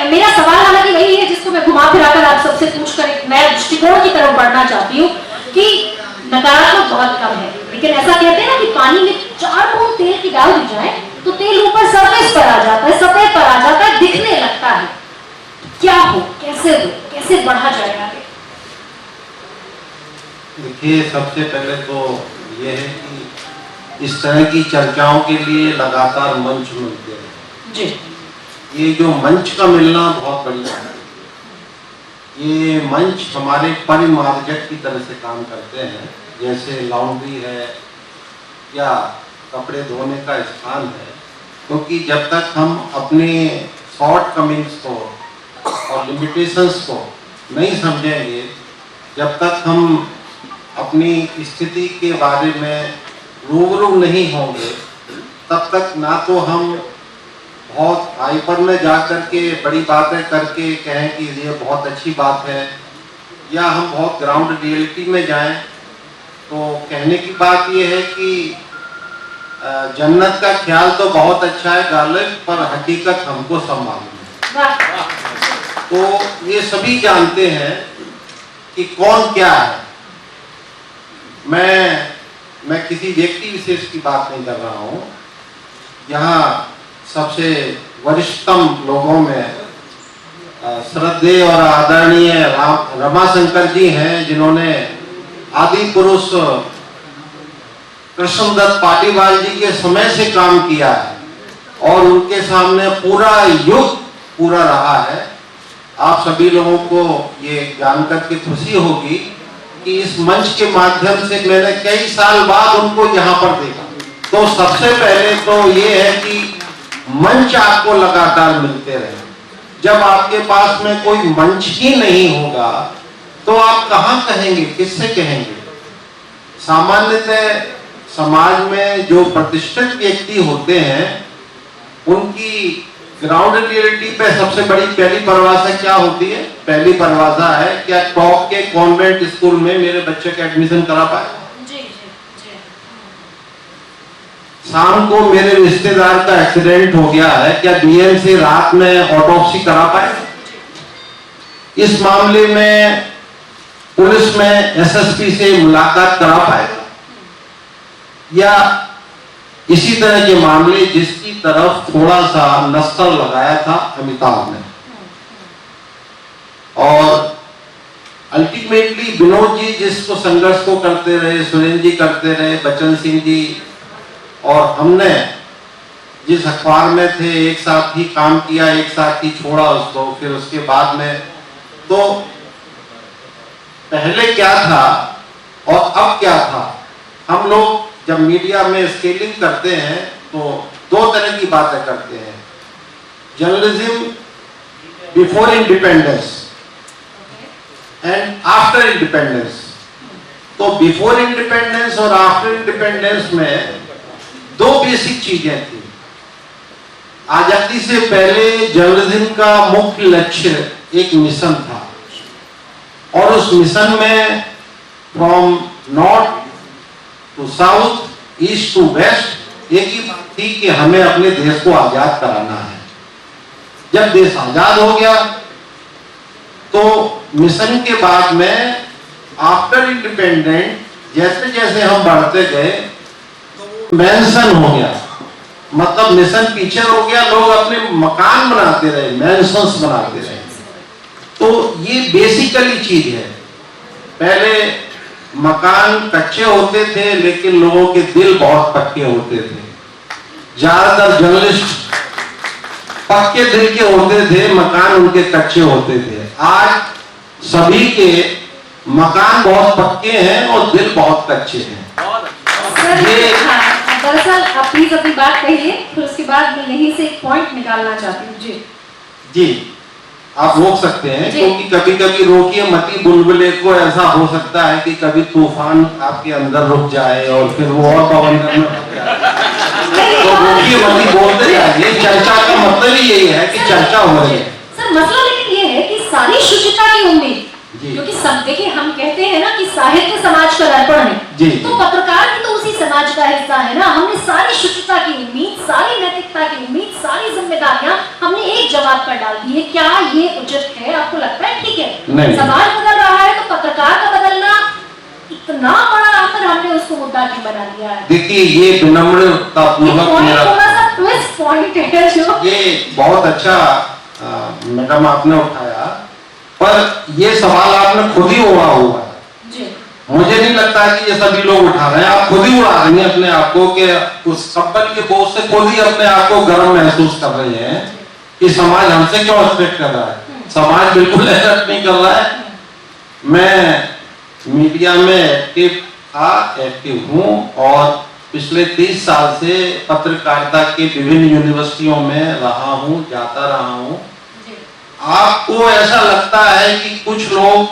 मेरा सवाल हालांकि वही है जिसको मैं घुमा फिराकर आप सबसे पूछकर एक नया दृष्टिकोण की तरफ बढ़ना चाहती हूँ कि नकारात्मक बहुत कम है, लेकिन ऐसा कहते हैं ना कि पानी में 4 बूंद तेल की डाल दी जाए तो तेल ऊपर सरफेस पर आ जाता है, सतह पर आ जाता है, दिखने लगता है। क्या हो, कैसे बढ़ा जाए आगे? देखिए, सबसे पहले तो ये है कि इस तरह की चर्चाओं के लिए लगातार मंच मिलते हैं जी। ये जो मंच का मिलना बहुत बढ़िया है। ये मंच हमारे परिमार्जक की तरह से काम करते हैं, जैसे लॉन्ड्री है या कपड़े धोने का स्थान है, क्योंकि जब तक हम अपने शॉर्ट कमिंग्स को और लिमिटेशंस को नहीं समझेंगे, जब तक हम अपनी स्थिति के बारे में रूबरू नहीं होंगे, तब तक ना तो हम बहुत हाइपर में जा कर के बड़ी बातें करके कहें कि ये बहुत अच्छी बात है, या हम बहुत ग्राउंड रियलिटी में जाएं तो कहने की बात ये है कि जन्नत का ख्याल तो बहुत अच्छा है गालिब, पर हकीकत हमको सब मालूम है। तो ये सभी जानते हैं कि कौन क्या है। मैं किसी व्यक्ति विशेष की बात नहीं कर रहा हूँ। यहाँ सबसे वरिष्ठतम लोगों में श्रद्धेय और आदरणीय रमाशंकर जी हैं, जिन्होंने आदि पुरुष कृष्णदत्त पाटीवाल जी के समय से काम किया है और उनके सामने पूरा युग पूरा रहा है। आप सभी लोगों को ये जानकर के खुशी होगी कि इस मंच के माध्यम से मैंने कई साल बाद उनको यहाँ पर देखा। तो सबसे पहले तो ये है कि मंच आपको लगातार मिलते रहे। जब आपके पास में कोई मंच ही नहीं होगा तो आप कहाँ कहेंगे, किससे कहेंगे? सामान्यतः समाज में जो प्रतिष्ठित व्यक्ति होते हैं उनकी ग्राउंड रियलिटी पे सबसे बड़ी पहली परिभाषा क्या होती है? पहली परिभाषा है, क्या टॉप के कॉन्वेंट स्कूल में मेरे बच्चे का एडमिशन करा पाए? शाम को मेरे रिश्तेदार का एक्सीडेंट हो गया है, क्या डीएम से रात में ऑटोप्सी करा पाए? इस मामले में पुलिस में एसएसपी से मुलाकात करा पाएगा? या इसी तरह के मामले जिसकी तरफ थोड़ा सा नस्तर लगाया था अमिताभ ने, और अल्टीमेटली विनोद जी जिसको संघर्ष को करते रहे, सुरेंद्र जी करते रहे, बच्चन सिंह जी, और हमने जिस अखबार में थे एक साथ ही काम किया, एक साथ ही छोड़ा उसको। फिर उसके बाद में तो पहले क्या था और अब क्या था, हम लोग जब मीडिया में स्केलिंग करते हैं तो 2 तरह की बातें करते हैं। Journalism before independence and after independence. तो बिफोर इंडिपेंडेंस और आफ्टर इंडिपेंडेंस में 2 बेसिक चीजें थी। आजादी से पहले जर्नलिज्म का मुख्य लक्ष्य एक मिशन था, और उस मिशन में from north to south, east to west एक ही बात थी कि हमें अपने देश को आजाद कराना है। जब देश आजाद हो गया तो मिशन के बाद में आफ्टर इंडिपेंडेंट जैसे जैसे हम बढ़ते गए मैंशन हो गया, मतलब मिशन पीछे हो गया, लोग अपने मकान बनाते रहे, मैंशंस बनाते रहे। तो ये बेसिकली चीज है। पहले मकान कच्चे होते थे लेकिन लोगों के दिल बहुत पक्के होते थे। ज्यादातर जर्नलिस्ट पक्के दिल के होते थे, मकान उनके कच्चे होते थे। आज सभी के मकान बहुत पक्के हैं और दिल बहुत कच्चे हैं। दरअसल आप प्लीज अपनी बात कहिए, फिर उसके बाद मैं यहीं से एक पॉइंट निकालना चाहती हूँ। जी जी, आप रोक सकते हैं, क्योंकि कभी कभी रोकिए मती बुलबुले को। ऐसा हो सकता है कि कभी तूफान आपके अंदर रुक जाए और फिर वो और पवन करना पड़ जाए। तो रोकिए मत, बोलते जाइए। चर्चा का मतलब ही यही है कि चर्चा हो रही है। सर मसला लेकिन ये है कि सारी शुचिता की उम्मीद, जी। क्योंकि सब देखिए हम कहते हैं ना कि साहित्य समाज का दर्पण है, जी। तो पत्रकार भी तो उसी समाज का हिस्सा है ना। हमने सारी शुचिता की उम्मीद, सारी नैतिकता की उम्मीद, सारी जिम्मेदारियां हमने एक जवाब पर डाल दी है। क्या ये उचित है? आपको लगता है ठीक है? नहीं। समाज बदल रहा है तो पत्रकार का बदलना इतना बड़ा आखिर हमने उसको मुद्दा क्यों बना दिया है? देखिए ये विनम्रता पूर्वक मेरा थोड़ा सा ट्विस्ट पॉइंट है जो ये बहुत अच्छा मैडम आपने उठाया, पर ये सवाल आपने खुद ही उड़ा हुआ है। जी। मुझे नहीं लगता कि ये सभी लोग उठा रहे हैं, आप खुद ही उड़ा रही हैं अपने आप को, कि उस कंपन के बोझ से खुद ही अपने आप को गर्व महसूस कर रहे हैं कि समाज हमसे क्यों एक्सपेक्ट कर रहा है। समाज बिल्कुल एक्सपेक्ट नहीं कर रहा है। मैं मीडिया में एक्टिव हूँ और पिछले 30 साल से पत्रकारिता के विभिन्न यूनिवर्सिटियों में रहा हूँ, जाता रहा हूँ। आपको ऐसा लगता है कि कुछ लोग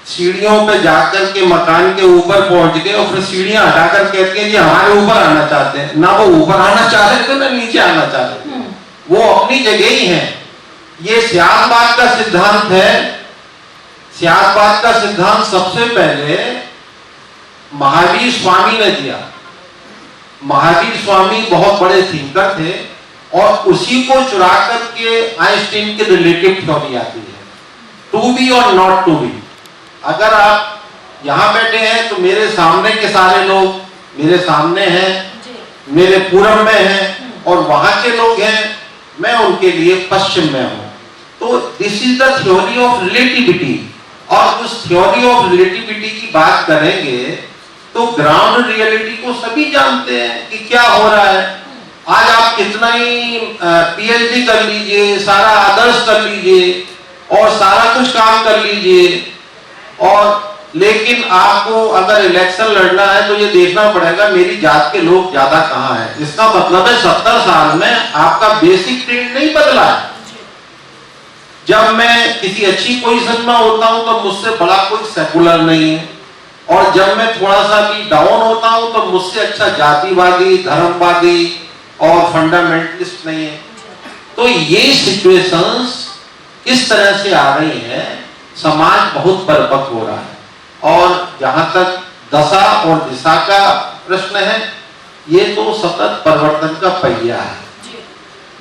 सीढ़ियों पे जाकर के मकान के ऊपर पहुंच गए और फिर सीढ़ियां हटाकर कहते हैं जी हमारे ऊपर आना चाहते हैं। ना वो ऊपर आना चाह रहे थे ना नीचे आना चाह रहे थे, वो अपनी जगह ही है। ये स्यासबाद का सिद्धांत है। स्यासबाद का सिद्धांत सबसे पहले महावीर स्वामी ने दिया। महावीर स्वामी बहुत बड़े थिंकर थे और उसी को चुरा करके आइंस्टीन के रिलेटिव थ्योरी आती है, टू बी और नॉट टू बी। अगर आप यहाँ बैठे हैं तो मेरे सामने के सारे लोग मेरे सामने हैं, मेरे पूरब में हैं और वहां के लोग हैं, मैं उनके लिए पश्चिम में हूं। तो this is the theory of relativity. और उस थ्योरी ऑफ रिलेटिविटी की बात करेंगे तो ग्राउंड रियलिटी को सभी जानते हैं कि क्या हो रहा है। आज आप कितना ही पीएचडी कर लीजिए, सारा आदर्श कर लीजिए और सारा कुछ काम कर लीजिए, और लेकिन आपको अगर इलेक्शन लड़ना है तो ये देखना पड़ेगा मेरी जात के लोग ज्यादा कहाँ हैं। इसका मतलब है 70 साल में आपका बेसिक ट्रेंड नहीं बदला है। जब मैं किसी अच्छी पोजीशन में होता हूं तो मुझसे बड़ा कोई सेकुलर नहीं है, और जब मैं थोड़ा सा भी डाउन होता हूं तो मुझसे अच्छा जातिवादी, धर्मवादी और फंडामेंटलिस्ट नहीं है। तो ये सिचुएशंस इस तरह से आ रही है, समाज बहुत परिपक्व हो रहा है। और जहां तक दशा और दिशा का प्रश्न है, ये तो सतत परिवर्तन का पहिया है,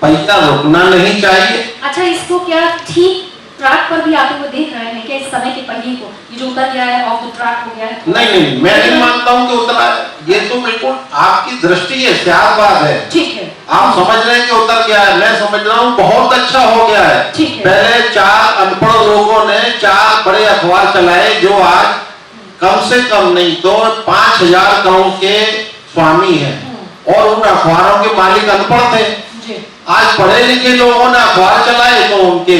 पहिया रुकना नहीं चाहिए। अच्छा, इसको क्या ठीक ट्रैक पर भी आते हुए देख रहे हैं क्या? इस समय के पहिए को ये जो उतर गया है, ऑफ द ट्रैक हो गया है? नहीं, मैं नहीं मानता हूं कि उतरा है। ये तो बिल्कुल आपकी दृष्टि है, स्यासबाद है। ठीक है, आप समझ रहे हैं कि उतर गया है, मैं समझ रहा हूँ बहुत अच्छा हो गया है। ठीक है। पहले 4 अनपढ़ लोगों ने 4 बड़े अखबार चलाए जो आज कम से कम नहीं तो 5000 करोड़ के स्वामी हैं, और उन अखबारों के मालिक अनपढ़ थे। आज पढ़े लिखे लोगों ने अखबार चलाए तो उनके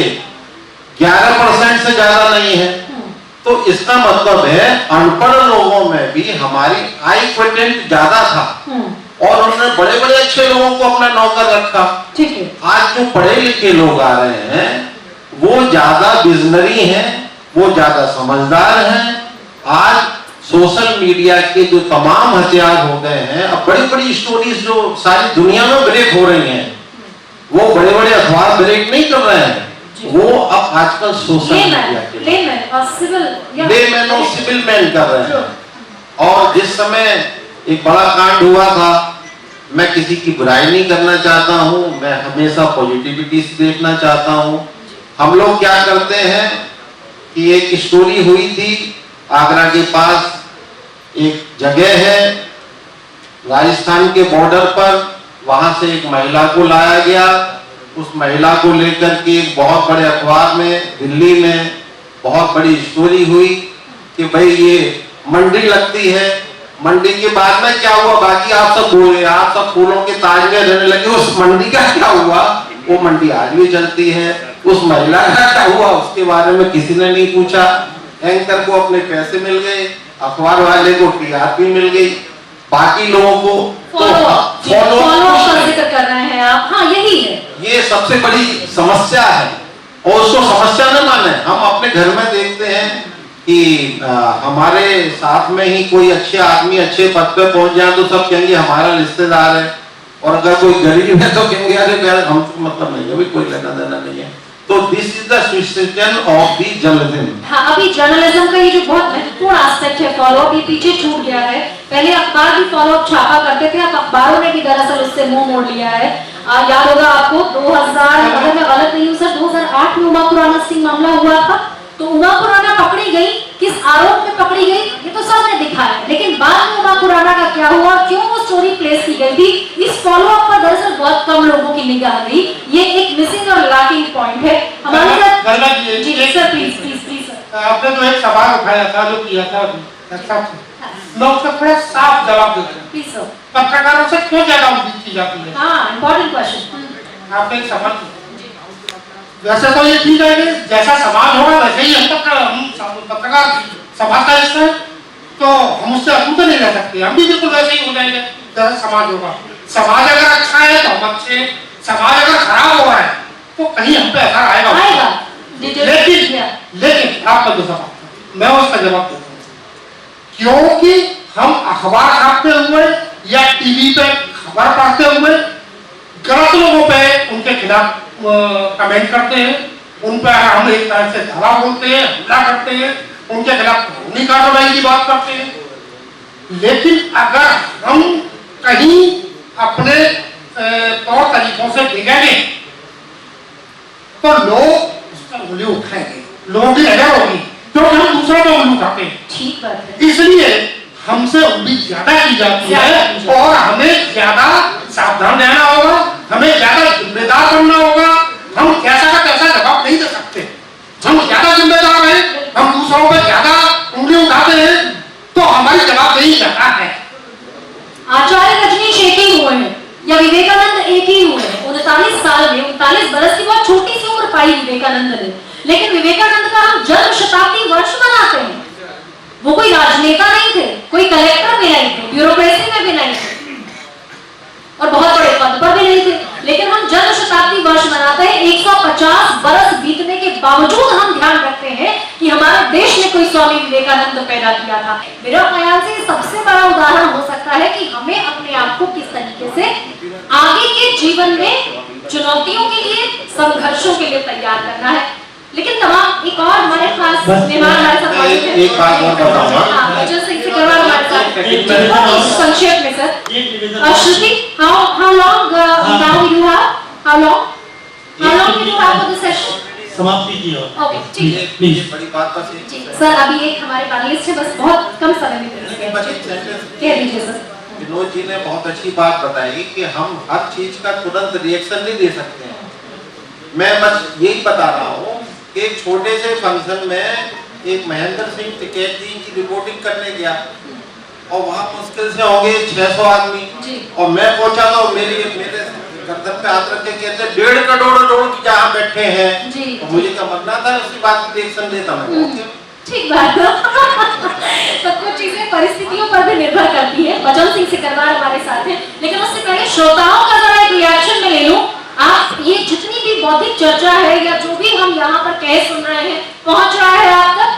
11% से ज्यादा नहीं है। तो इसका मतलब है अनपढ़ लोगों में भी हमारी आई क्वोटिएंट ज्यादा था, और उन्होंने बड़े बड़े अच्छे लोगों को अपना नौकर रखा। ठीक है। आज जो पढ़े लिखे लोग आ रहे हैं वो ज्यादा विजनरी हैं, वो ज्यादा समझदार हैं। आज सोशल मीडिया के जो तमाम हथियार हो गए हैं, अब बड़ी बड़ी स्टोरीज जो सारी दुनिया में ब्रेक हो रही हैं, वो बड़े बड़े अखबार ब्रेक नहीं कर रहे हैं, वो अब आजकल सोशल मीडिया के लेमैन और सिविल मैन कर रहे हैं। और जिस समय एक बड़ा कांड हुआ था, मैं किसी की बुराई नहीं करना चाहता हूं, मैं हमेशा पॉजिटिविटी से देखना चाहता हूं। हम लोग क्या करते हैं कि एक स्टोरी हुई थी, आगरा के पास एक जगह है राजस्थान के बॉर्डर पर, वहां से एक महिला को लाया गया। उस महिला को लेकर के एक बहुत बड़े अखबार में दिल्ली में बहुत बड़ी स्टोरी हुई कि भाई ये मंडी लगती है। मंडी के बाद में क्या हुआ, बाकी आप सब बोले, आप सब फूलों के ताज में रहने लगे। उस मंडी का क्या हुआ, वो मंडी आज भी चलती है। उस महिला का क्या हुआ, उसके बारे में किसी ने नहीं पूछा। एंकर को अपने पैसे मिल गए, अखबार वाले को टीआरपी मिल गई, बाकी लोगों को फॉलो जिक्र कर रहे हैं आप। हाँ, यही है, ये सबसे बड़ी समस्या है। और उसको समस्या न माने। हम अपने घर में देखते हैं कि हमारे साथ में ही कोई अच्छे आदमी अच्छे पद पे पहुंच जाए तो सब कहेंगे हमारा रिश्तेदार है, और अगर कोई गरीब है तो कहेंगे अरे यार हमको मतलब नहीं है, अभी कोई लेना देना नहीं है। तो this is the system of the journalism. हाँ, अभी जर्नलिज्म का ये जो बहुत महत्वपूर्ण एस्पेक्ट है फॉलोअप, ये पीछे छूट गया है। पहले अखबार भी फॉलोअप छापा करते थे, अब अखबारों ने भी दरअसल उससे मुंह मोड़ लिया है। याद होगा आपको 2000, अगर मैं गलत नहीं हूँ सर, 2008 में उमा खुराना सिंह मामला हुआ था। तो उमा खुराना पकड़ी गई, किस आरोप में पकड़ी गई ये तो सबने दिखाया, लेकिन बाद में उमा खुराना का क्या हुआ, क्यों वो स्टोरी प्लेस की गई थी, इस फॉलोअप पर दरअसल बहुत कम लोगों की निगाह गई। ये एक मिसिंग और लैकिंग पॉइंट है हमारे साथ। जी sir, please please please sir. आपने जो एक सवाल उठाया था, जो किया था मैं उसका थोड़ा साफ जवाब देता हूँ। Please sir. पत्रकारों से क्यों ज्यादा उम्मीद की जाती है? हाँ, इम्पोर्टेंट क्वेश्चन। आपने एक सवाल किया। वैसे तो ये ठीक है कि जैसा समाज होगा वैसे ही हम पत्रकार समाज का हिस्सा है, तो हम उससे अछूते नहीं रह सकते। हम भी बिल्कुल वैसे ही हो जाएंगे जैसा समाज होगा। समाज अगर अच्छा है तो हम अच्छे, समाज अगर खराब हो रहा है तो कहीं हम पे असर आएगा। लेकिन आपका जो सवाल मैं उसका जवाब देता हूँ, क्योंकि हम अखबार छापते हुए या टीवी पे खबर पढ़ते हुए गलत लोगों पे उनके खिलाफ कमेंट करते हैं, उन पर हम एक तरह से धावा बोलते हैं, हमला करते हैं, उनके खिलाफ कानूनी कार्रवाई की बात करते हैं। लेकिन अगर हम कहीं अपने तौर तरीकों से बिगड़े तो लोग उसका उंगली उठाएंगे, लोगों की नजर होगी, क्योंकि हम दूसरों को उंगली उठाते हैं। ठीक बात है। इसलिए हमसे उम्मीद ज्यादा की जाती है और हमें ज्यादा सावधान रहना होगा, हमें ज्यादा जिम्मेदार बनना होगा। हम कैसा का कैसा जवाब नहीं दे सकते, हम ज्यादा जिम्मेदार हैं, हम दूसरों पर ज्यादा उंगली उठाते हैं तो हमारी जवाबदेही ज्यादा है। आचार्य रजनीश एक ही हुए हैं या विवेकानंद एक ही हुए हैं 39 साल में, 39 बरस की बहुत छोटी सी उम्र पाई विवेकानंद ने, लेकिन विवेकानंद का हम जन्म शताब्दी वर्ष मनाते हैं। वो कोई राजनेता नहीं थे, कोई कलेक्टर भी नहीं थे, ब्यूरोक्रेसी में भी नहीं थे और बहुत बड़े पद पर भी नहीं थे, लेकिन हम जन्म शताब्दी वर्ष मनाते हैं। 150 बरस बीतने के बावजूद हम ध्यान रखते हैं कि हमारे देश में कोई स्वामी विवेकानंद पैदा किया था। मेरा ख्याल से सबसे बड़ा उदाहरण हो सकता है कि हमें अपने आप को किस तरीके से आगे के जीवन में चुनौतियों के लिए, संघर्षों के लिए तैयार करना है। लेकिन तमाम एक और हमारे पास मेहमान हमारे साथ मौजूद हैं। एक बात और बताऊंगा, संक्षेप में sir. Shruti, how long now you have? How long you have for the session? समाप्ति की ओर। ओके, ठीक है। प्लीज। बड़ी बात बस जी सर, अभी एक हमारे पैनलिस्ट है, बस बहुत कम समय में कह दीजिए सर। विनोद जी ने बहुत अच्छी बात बताई कि हम हर चीज का तुरंत रिएक्शन नहीं दे सकते हैं। मैं बस यही बता रहा हूँ कि एक छोटे से फंक्शन में एक महेंद्र सिंह टिकैत जी की रिपोर्टिंग करने गया और वहाँ मुश्किल से होंगे 600 आदमी, और मैं पहुंचा तो मेरे गर्दन पे हाथ रख के कहते 1.5 करोड़ लोग जहाँ बैठे हैं, तो मुझे क्या मरना था, उसी बात की रिएक्शन देता मैं। ठीक बात है। तो कुछ चीजें परिस्थितियों पर भी निर्भर करती है। बचन सिंह सिकरवार हमारे साथ हैं, लेकिन उससे पहले श्रोताओं का जरा एक रिएक्शन में ले लूं। आप ये जितनी भी बौद्धिक चर्चा है या जो भी हम यहाँ पर कह सुन रहे हैं, पहुंच रहा है आप तक?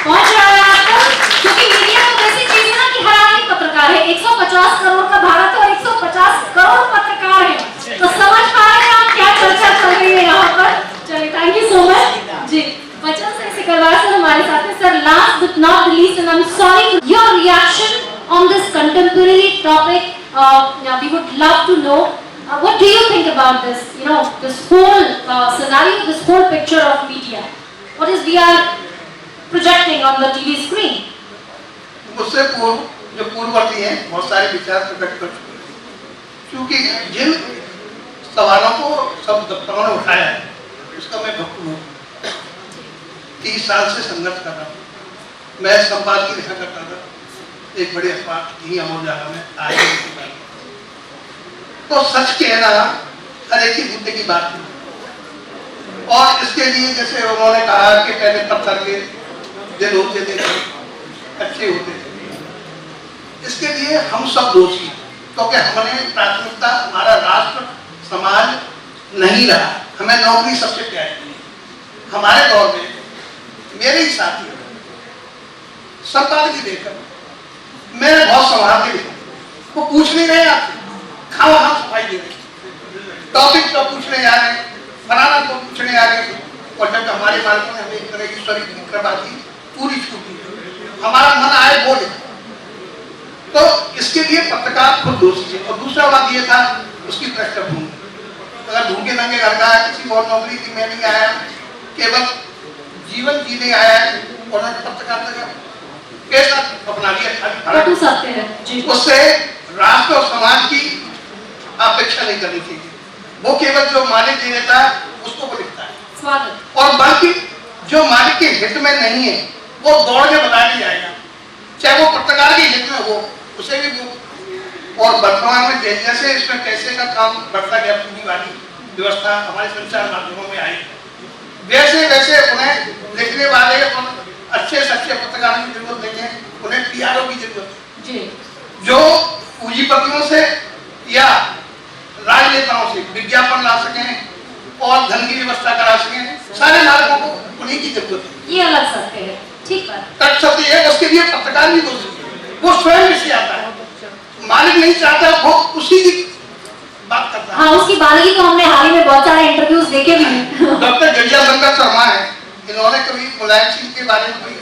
पहुंच रहा है आप तक? क्योंकि मीडिया तो ऐसी चीज है ना कि हर आदमी पत्रकार है। 150 करोड़ का भारत है और 150 करोड़ पत्रकार है, तो समझ पा रहे हैं आप क्या चर्चा चल रही है यहाँ पर। चलिए, thank you so much ji. Bachan Singh Sikarwar sir हमारे साथ हैं। Sir, last but not the least, and I am sorry, your reaction on this contemporary topic, we would love to know what do you think about this, you know, this whole scenario, this whole picture of media, what is we are projecting on the TV screen? उससे पूर्व जो पूर्ववर्ती हैं बहुत सारे विचार प्रकट कर चुके हैं, क्योंकि जिन सवालों को सब दफ्तरों ने उठाया है उसका मैं भक्त हूँ। 30 साल से संघर्ष कर रहा हूँ। मैं संपादकीय लिखा करता था एक बड़े अखबार यही अमर उजाला में आए। तो सच कहना हर एक के मुद्दे की बात है, और इसके लिए जैसे उन्होंने कहा कि पहले पत्थर के दिल होते थे, अच्छे होते थे, इसके लिए हम सब दोषी, क्योंकि हमने प्राथमिकता हमारा राष्ट्र समाज नहीं रहा, हमें नौकरी सबसे प्यारी। हमारे दौर में मेरे ही साथी संपादकीय देखकर मैंने बहुत संभाल के लिखा, वो पूछ नहीं रहे आपसे, खावा हम सफाई दे रहे, टॉपिक तो पूछने जा रहे, फलाना तो पूछने जा रहे, और जब हमारे बालकों ने हमें एक तरह की ईश्वरी की कृपा दी, पूरी छूटी, हमारा मन आए बोले, तो इसके लिए पत्रकार खुद दोषी है। और दूसरा बात ये था उसकी पृष्ठभूमि, अगर भूखे नंगे घर का किसी और नौकरी की मैं नहीं आया, केवल जीवन जीने आया है, और पत्रकारिता का कैसा अपना लिया, कटु सत्य है जी। उससे राष्ट्र और समाज की अपेक्षा नहीं करनी चाहिए। वो केवल जो मालिक दे देता है उसको वो लिखता है, स्वागत। और बाकी जो मालिक के हित में नहीं है वो दौड़ के बता नहीं जाएगा, चाहे वो पत्रकार के हित में हो, उसे भी वो। और वर्तमान में जैसे इसमें पैसे का काम बढ़ता गया, पूंजी वाली व्यवस्था हमारे संचार माध्यमों में आई, वैसे वैसे उन्हें लिखने वाले और अच्छे सच्चे पत्रकारों की जरूरत नहीं है, उन्हें पीआरओ की जरूरत है जी। जो पूंजीपतियों से या राजनेताओं से विज्ञापन ला सकें और धन की व्यवस्था करा सकें, सारे नागरिकों को उन्हीं की जरूरत है। ये अलग सत्य है, ठीक है। तट सत्य है, उसके लिए पत्रकार भी दोषी है, वो स्वयं से आता है, मालिक नहीं चाहता, वो उसी की बात करता है। हाँ, उसकी बानगी तो हमने हाल ही में बहुत सारे इंटरव्यूज देखे भी हैं। डॉक्टर जड़िया शंकर शर्मा है, इन्होंने कभी मुलायम सिंह के बारे में कोई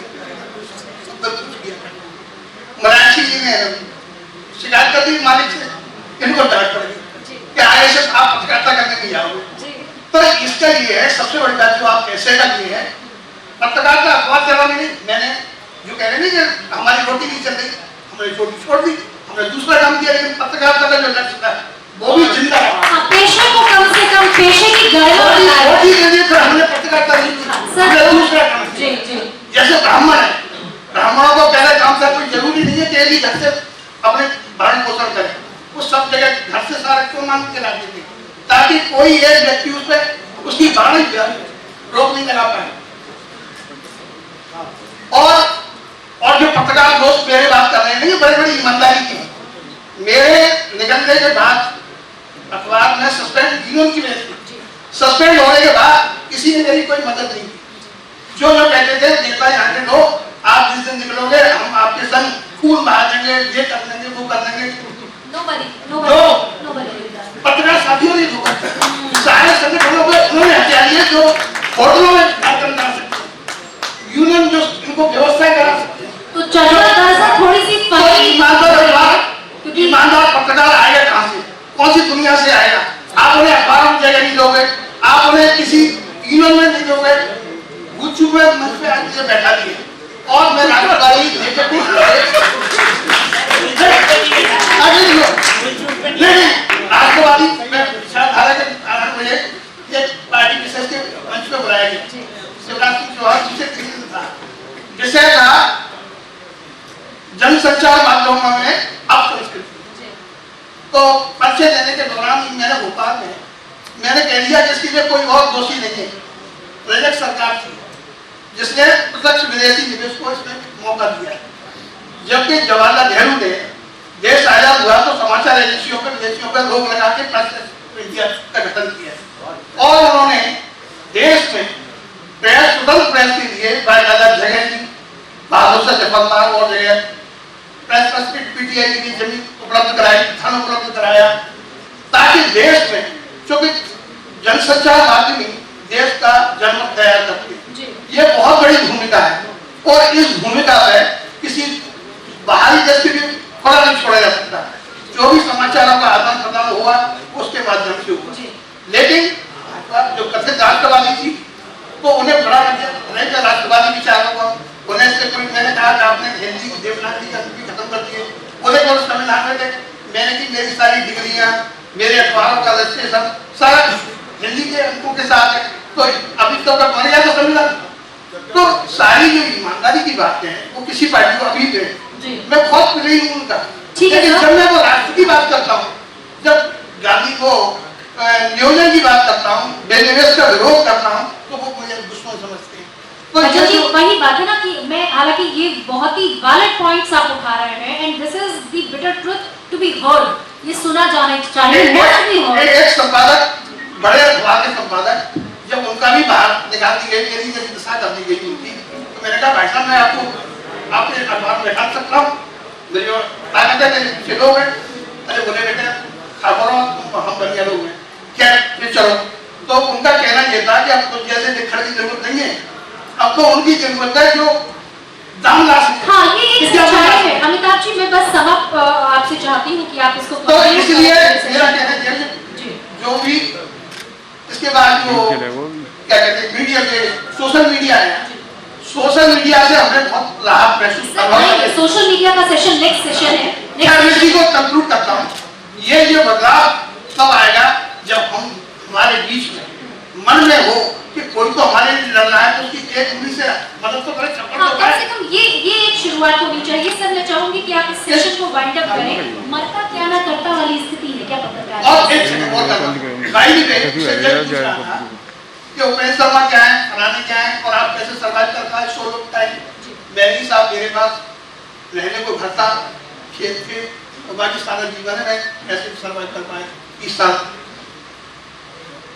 शब्द पूछ दिया, मुलायम सिंह जी ने शिकायत कर दी मालिक से, इनको डांट पड़ गई कि आगे से आप पत्रकारिता करने नहीं जाओगे। तो इसका ये है सबसे बड़ी बात जो आप कैसे का ये है, पत्रकारिता अखबार चलाने नहीं, मैंने जो कह रहे नहीं कि हमारी रोटी नहीं चल रही, हमने रोटी छोड़ दी, हमने दूसरा काम किया, लेकिन पत्रकारिता का जो लक्ष्य था वो भी जिंदा है। पेशे को कम से कम पेशे की गरिमा बनाए। रोटी के लिए फिर हमने पत्रकारिता नहीं की, हमने दूसरा काम किया। जी जी। जैसे ब्राह्मण है, ब्राह्मणों को पहले काम से कोई जरूरी नहीं है कि एक ही घर से अपने भरण पोषण करें, वो सब जगह घर से सारे क्यों मांग के लाते थे, ताकि कोई एक व्यक्ति उस पर उसकी भरण रोक नहीं लगा पाए। और जो पत्रकार दोस्त मेरे बात कर रहे हैं, ये बड़ी बड़ी ईमानदारी की, मेरे निकलने के बाद अखबार में सस्पेंड यूनियन की वजह से सस्पेंड होने के बाद किसी ने मेरी कोई मदद नहीं की। जो कहते थे नेता यहाँ के लोग, आप जिस दिन निकलोगे हम आपके संग खून बहा देंगे, ये कर देंगे, वो कर देंगे। पत्रकार साथियों ने धोखा किया, सारे संगठनों को उन्होंने हथियार लिए जो होटलों में कार्यक्रम करा सकते, यूनियन जो इनको व्यवस्था करा सकते। तो चलो थोड़ी सी ईमानदार पत्रकार आएगा कहाँ से, कौन सी दुनिया से आएगा? आप उन्हें अखबारों में जगह नहीं दोगे, आप उन्हें किसी यूनियन में नहीं दोगे, गुच्चू में मंच पे आके बैठा दिए। और मैं राष्ट्रवादी राष्ट्रवादी विचारधारा के आधार पर एक पार्टी विशेष के मंच पे बुलाया गया, शिवराज सिंह चौहान था, विषय था जनसंचार माध्यमों में अपसंस्कृति। तो परिचय देने के दौरान मैंने भोपाल में मैंने कह दिया कि इसके लिए कोई और दोषी नहीं है, प्रेरक सरकार थी जिसने प्रत्यक्ष विदेशी निवेश को इसमें मौका दिया। जबकि जवाहरलाल नेहरू ने देश आजाद हुआ तो समाचार एजेंसियों पर विदेशियों पर रोक लगा के प्रेस इंडिया का गठन किया, और उन्होंने देश में प्रेस स्वतंत्र प्रेस के लिए दादा जगह दी, बहादुर से जफरलाल और जगह प्रेस पीटीआई के लिए जमीन उपलब्ध कराई, धन उपलब्ध कराया, ताकि देश में क्योंकि जनसंचार माध्यम देश का जन्म तैयार करती है। ये बहुत बड़ी भूमिका है, और इस भूमिका में किसी बाहरी देश के भी थोड़ा नहीं छोड़ा जा सकता। जो भी समाचारों का आदान प्रदान हुआ उसके माध्यम से हुआ, लेकिन जो कथित राष्ट्रवादी थी तो उन्हें बड़ा नहीं था राष्ट्रवादी विचारों को, उन्हें से कोई मैंने कहा कि आपने हिंदी देवनागरी का खत्म कर दिए, उन्हें कोई संविधान में मैंने की मेरी सारी डिग्रियां, मेरे अखबारों का रजिस्ट्रेशन सारा हिंदी के अंकों के साथ है, तो अभी तो बन गया तो संविधान। तो सारी जो ईमानदारी की बातें हैं वो किसी पार्टी को अभी दे, मैं बहुत प्रिय हूँ उनका, लेकिन जब मैं वो राष्ट्र की बात करता हूँ, जब गांधी को नियोजन की बात करता हूँ, बेनिवेश का विरोध करता हूँ, तो वो मुझे दुश्मन समझते हैं। तो वही बात है ना कि मैं, हालांकि ये बहुत ही वैलिड पॉइंट्स आप उठा रहे हैं, and this is the bitter truth to be heard, ये सुना जाना चाहिए। एक संपादक, बड़े अखबार के संपादक, जब उनका भी बाहर निकाल दी गई, मेरी जब दशा कर दी गई उनकी, तो मैंने कहा भाई साहब मैं आपको आपके अखबार में बैठा सकता हूँ, मेरी ताकत है, मेरे पीछे लोग हैं। अरे बोले बेटे ठाकुर हम बढ़िया लोग हैं क्या फिर चलो। तो उनका कहना यह था कि अब तो जैसे देखने की जरूरत नहीं है, अब तो उनकी जरूरत है जो दाम ला सके। हाँ, ये एक सच्चाई है। अमिताभ जी, मैं बस समाप्त आपसे चाहती हूँ कि आप इसको तो इसलिए मेरा कहना है जो भी इसके बाद जो क्या कहते हैं मीडिया के सोशल मीडिया है, सोशल मीडिया से हमें बहुत लाभ महसूस कर रहा है। सोशल मीडिया का सेशन नेक्स्ट सेशन है। क्या इसी को कंक्लूड करता हूँ, ये बदलाव तब आएगा जब हम हमारे बीच में मन में हो कि कोई तो हमारे लिए लड़ रहा है तो उसकी एक उंगली से मदद तो करे, चप्पल हाँ, तो कम करे। से कम ये एक शुरुआत होनी चाहिए। सर, मैं चाहूंगी कि आप इस सेशन को वाइंड अप करें। मरता क्या ना करता वाली स्थिति है क्या पत्रकार? और एक सेकंड और करना, भाई भी से जब पूछ रहा था कि उपेंद्र शर्मा क्या है, फलाने क्या है और आप कैसे सर्वाइव कर पाए 16 लोग टाइम। मैगी साहब मेरे पास रहने को घर था, खेत थे और बाकी सारा जीवन है, मैं कैसे सर्वाइव कर पाए 30 साल।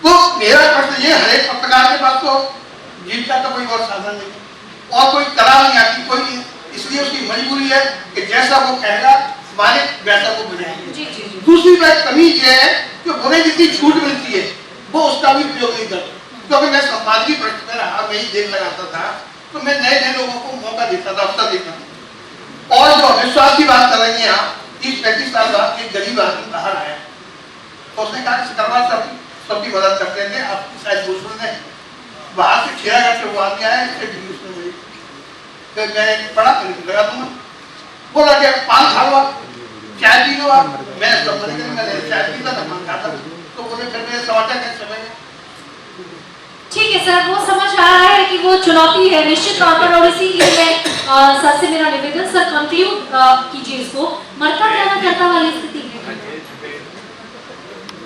तो मेरा प्रश्न ये, हर एक पत्रकार के पास तो जीविका का कोई और साधन नहीं और कोई कला नहीं आती, कोई नहीं, इसलिए उसकी मजबूरी है कि जैसा वो कहेगा मालिक वैसा वो बुनेंगे। दूसरी बात तमीज ये है कि बुने जितनी छूट मिलती है वो उसका भी उपयोग नहीं करते, क्योंकि मैं संपादकीय पृष्ठ में रहा, मैं ही देख लगाता था तो मैं नए नए लोगों को मौका देता था, अवसर देता था। और जो अविश्वास की बात कर रही है आप, 30-35 साल बाद एक गरीब आदमी बाहर आया तो उसने कहा सिकरवा सबकी मदद करते थे, आप शायद भोजपुर में बाहर से खेरागढ़ से वो आदमी आया, इससे भी उसमें मेरी फिर मैं पढ़ा लगा दूंगा, वो लगे पान खा लो आप, चाय पी लो आप, मैं सब मैंने चाय पीता था, पान खाता, तो बोले फिर मेरे समाचार कैसे समझ। ठीक है सर, वो समझ आ रहा है कि वो चुनौती है निश्चित तौर पर, और इसीलिए मैं सर से मेरा निवेदन, सर कंक्लूड कीजिए इसको। मरता क्या ना करता वाली स्थिति है।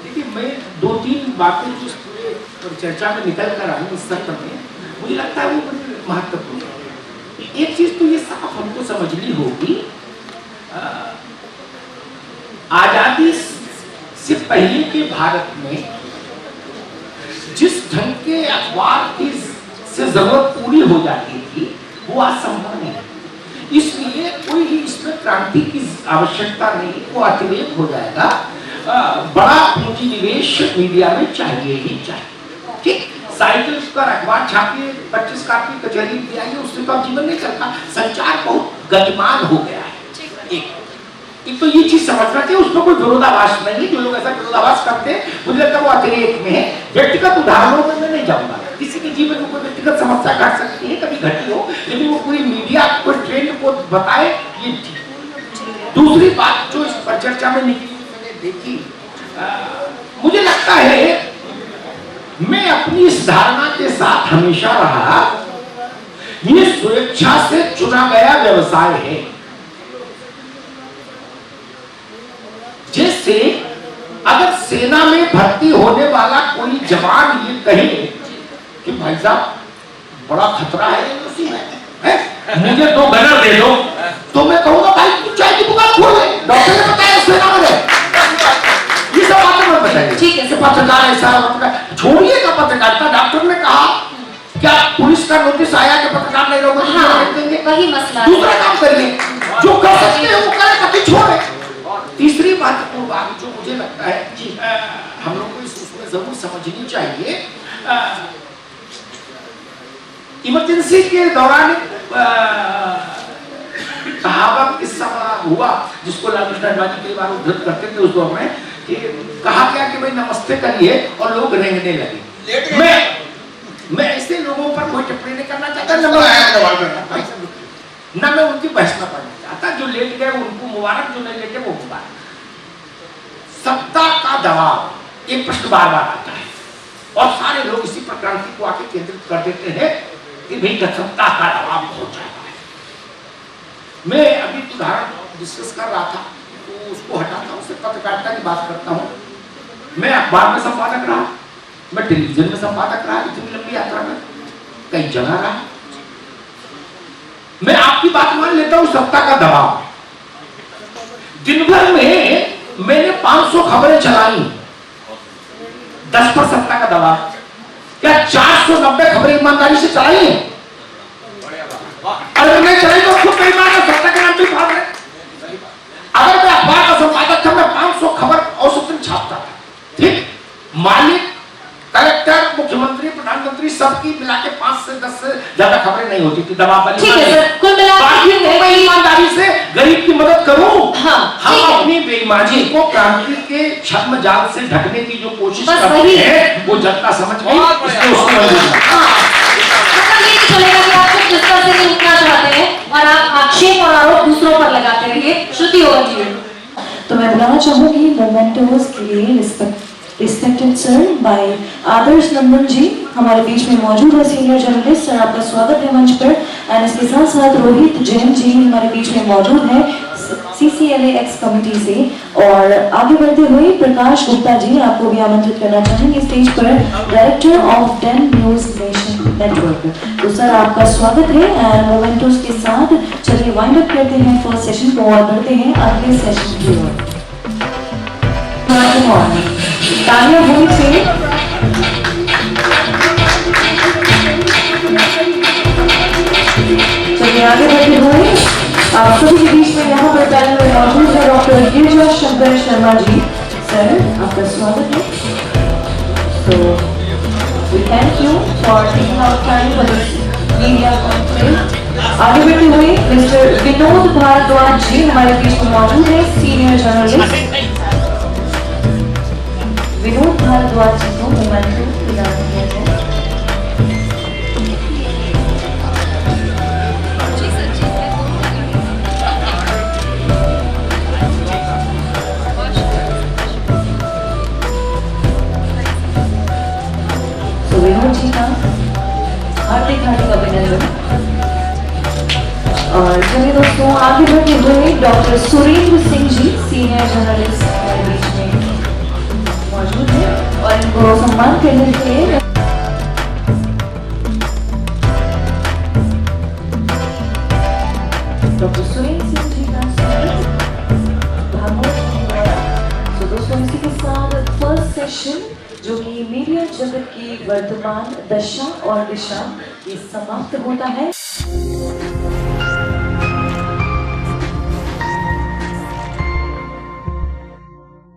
देखिए, मैं 2-3 बातें जो पूरे चर्चा में निकल कर आई इस सत्र में, मुझे लगता है वो बड़ी महत्वपूर्ण है। एक चीज तो ये साफ हमको समझनी होगी, आजादी से पहले के भारत में जिस ढंग के अखबार की से जरूरत पूरी हो जाती थी वो आज संभव नहीं, इसलिए कोई ही इसमें क्रांति की आवश्यकता नहीं, वो अतिरेक हो जाएगा। बड़ा पूंजी निवेश मीडिया में चाहिए ही चाहिए। ठीक, साइकिल पर अखबार छापिए, 25 कापी कचहरी दिखाइए, उससे तो जीवन नहीं चलता। संचार बहुत गतिमान हो गया है। एक तो ये चीज समझना चाहिए, उसमें कोई विरोधाभास नहीं है। जो लोग ऐसा विरोधाभास करते हैं मुझे लगता है वो अतिरेक में है। व्यक्तिगत उदाहरणों में मैं नहीं जाऊंगा, किसी के जीवन में कोई व्यक्तिगत समस्या घट सकती है, कभी घटी हो, लेकिन वो पूरी मीडिया कोई ट्रेंड को बताए, ये ठीक। दूसरी बात जो इस पर चर्चा में निकली मैंने देखी, मुझे लगता है मैं अपनी इस धारणा के साथ हमेशा रहा, ये स्वेच्छा से चुना गया व्यवसाय है। जैसे अगर सेना में भर्ती होने वाला कोई जवान ये कहे कि भाई साहब बड़ा खतरा है उसी में, मुझे 2 गनर दे दो, तो मैं कहूंगा भाई तू चाय की दुकान खोल ले, डॉक्टर ने बताया सेना में रहे। ये सब बातें मत बताइए। ठीक है, पत्रकार ऐसा छोड़िएगा पत्रकारिता। डॉक्टर ने कहा क्या पुलिस का नोटिस आया कि पत्रकार नहीं रहोगे? हाँ, वही मसला। दूसरा काम करिए, जो कर सकते हैं वो करें, बाकी छोड़े। तीसरी महत्वपूर्ण बात जो मुझे लगता है कि हम लोग को इसमें जरूर समझनी चाहिए, इमरजेंसी के दौरान कहावत किस्सा हुआ जिसको लालू टंडवानी कई बार उद्धृत करते थे उस दौर में, कि कहा गया कि भाई नमस्ते करिए और लोग रेंगने लगे। मैं ऐसे लोगों पर कोई टिप्पणी नहीं करना चाहता, ना मैं उनकी बहस में पढ़ना चाहता। जो लेट गए उनको मुबारक, जो नहीं लेटे वो मुबारक। सत्ता का दबाव एक प्रश्न बार बार आता है और सारे लोग इसी पर क्रांति को आके केंद्रित कर देते हैं कि भाई सत्ता का दबाव बहुत ज्यादा है। मैं अभी उदाहरण डिस्कस कर रहा था तो उसको हटाता हूँ, सिर्फ पत्रकारिता की बात करता हूँ। मैं अखबार में संपादक रहा, मैं टेलीविजन में संपादक रहा, इतनी लंबी यात्रा में कई जगह रहा। मैं आपकी बात मान लेता हूं, सत्ता का दबाव। दिन भर में मैंने 500 खबरें चलाई, 10 पर सत्ता का दबाव। क्या 490 खबरें ईमानदारी से चलाई है? अगर नहीं चलाई तो खुद कई बार सत्ता के नाम पे फाड़ रहे। अगर मैं अखबार का संपादक था, मैं 500 खबर औसतन मुख्यमंत्री प्रधानमंत्री सबकी मिला के 5 से 10 से ज्यादा खबरें नहीं होती थी दबाव वाली। ठीक है सर, कुल मिला बाकी मैं ईमानदारी से गरीब की मदद करूं। हाँ, हम अपनी बेईमानी को क्रांति के छद्म जाल से ढकने की जो कोशिश बस करते वही। हैं वो जनता समझ गई, इसलिए उसको मंजूर है। हाँ, मतलब ये नहीं चलेगा कि आप कुछ इस तरह से नहीं उठना चाहते हैं और आप आक्षेप और आरोप दूसरों पर लगाते रहिए। श्रुति होगा जी। तो मैं बुलाना चाहूंगी मोमेंटोस के लिए रिस्पेक्टेड सर बाय आदर्श नंदन जी हमारे बीच में मौजूद है, सीनियर जर्नलिस्ट। सर आपका स्वागत है मंच पर। एंड इसके साथ साथ रोहित जैन जी हमारे बीच में मौजूद है CCLA एक्स कमेटी से। और आगे बढ़ते हुए प्रकाश गुप्ता जी आपको भी आमंत्रित करना चाहेंगे स्टेज पर, director of 10 news nation network. तो सर आपका स्वागत है। एंड मोमेंटोस के साथ चलिए वाइंड अप करते हैं फर्स्ट सेशन को और बढ़ते हैं अगले सेशन की ओर। तालियां होनी चाहिए। चलिए आगे बढ़ते हुए आप सभी के बीच में यहाँ पर पैनल में मौजूद है डॉक्टर गिरिजा शंकर शर्मा जी। सर आपका स्वागत है। तो we thank you for taking out time for this media conference. आगे बढ़ते हुए मिस्टर विनोद भारद्वाज जी हमारे बीच में मौजूद है, सीनियर जर्नलिस्ट। विनोद भारद्वाज जी को मोमेंटो प्रदान किया जाए। तो विनोद जी का हार्दिक हार्दिक अभिनंदन। और चलिए दोस्तों आगे बढ़ते हुए doctor Surendra Singh ji senior journalist हमारे बीच में मौजूद है और इनको सम्मान करने के लिए डॉक्टर सुरेंद्र सिंह जी का स्वागत। तो दोस्तों इसी के साथ फर्स्ट सेशन जो कि मीडिया जगत की वर्तमान दशा और दिशा ये समाप्त होता है।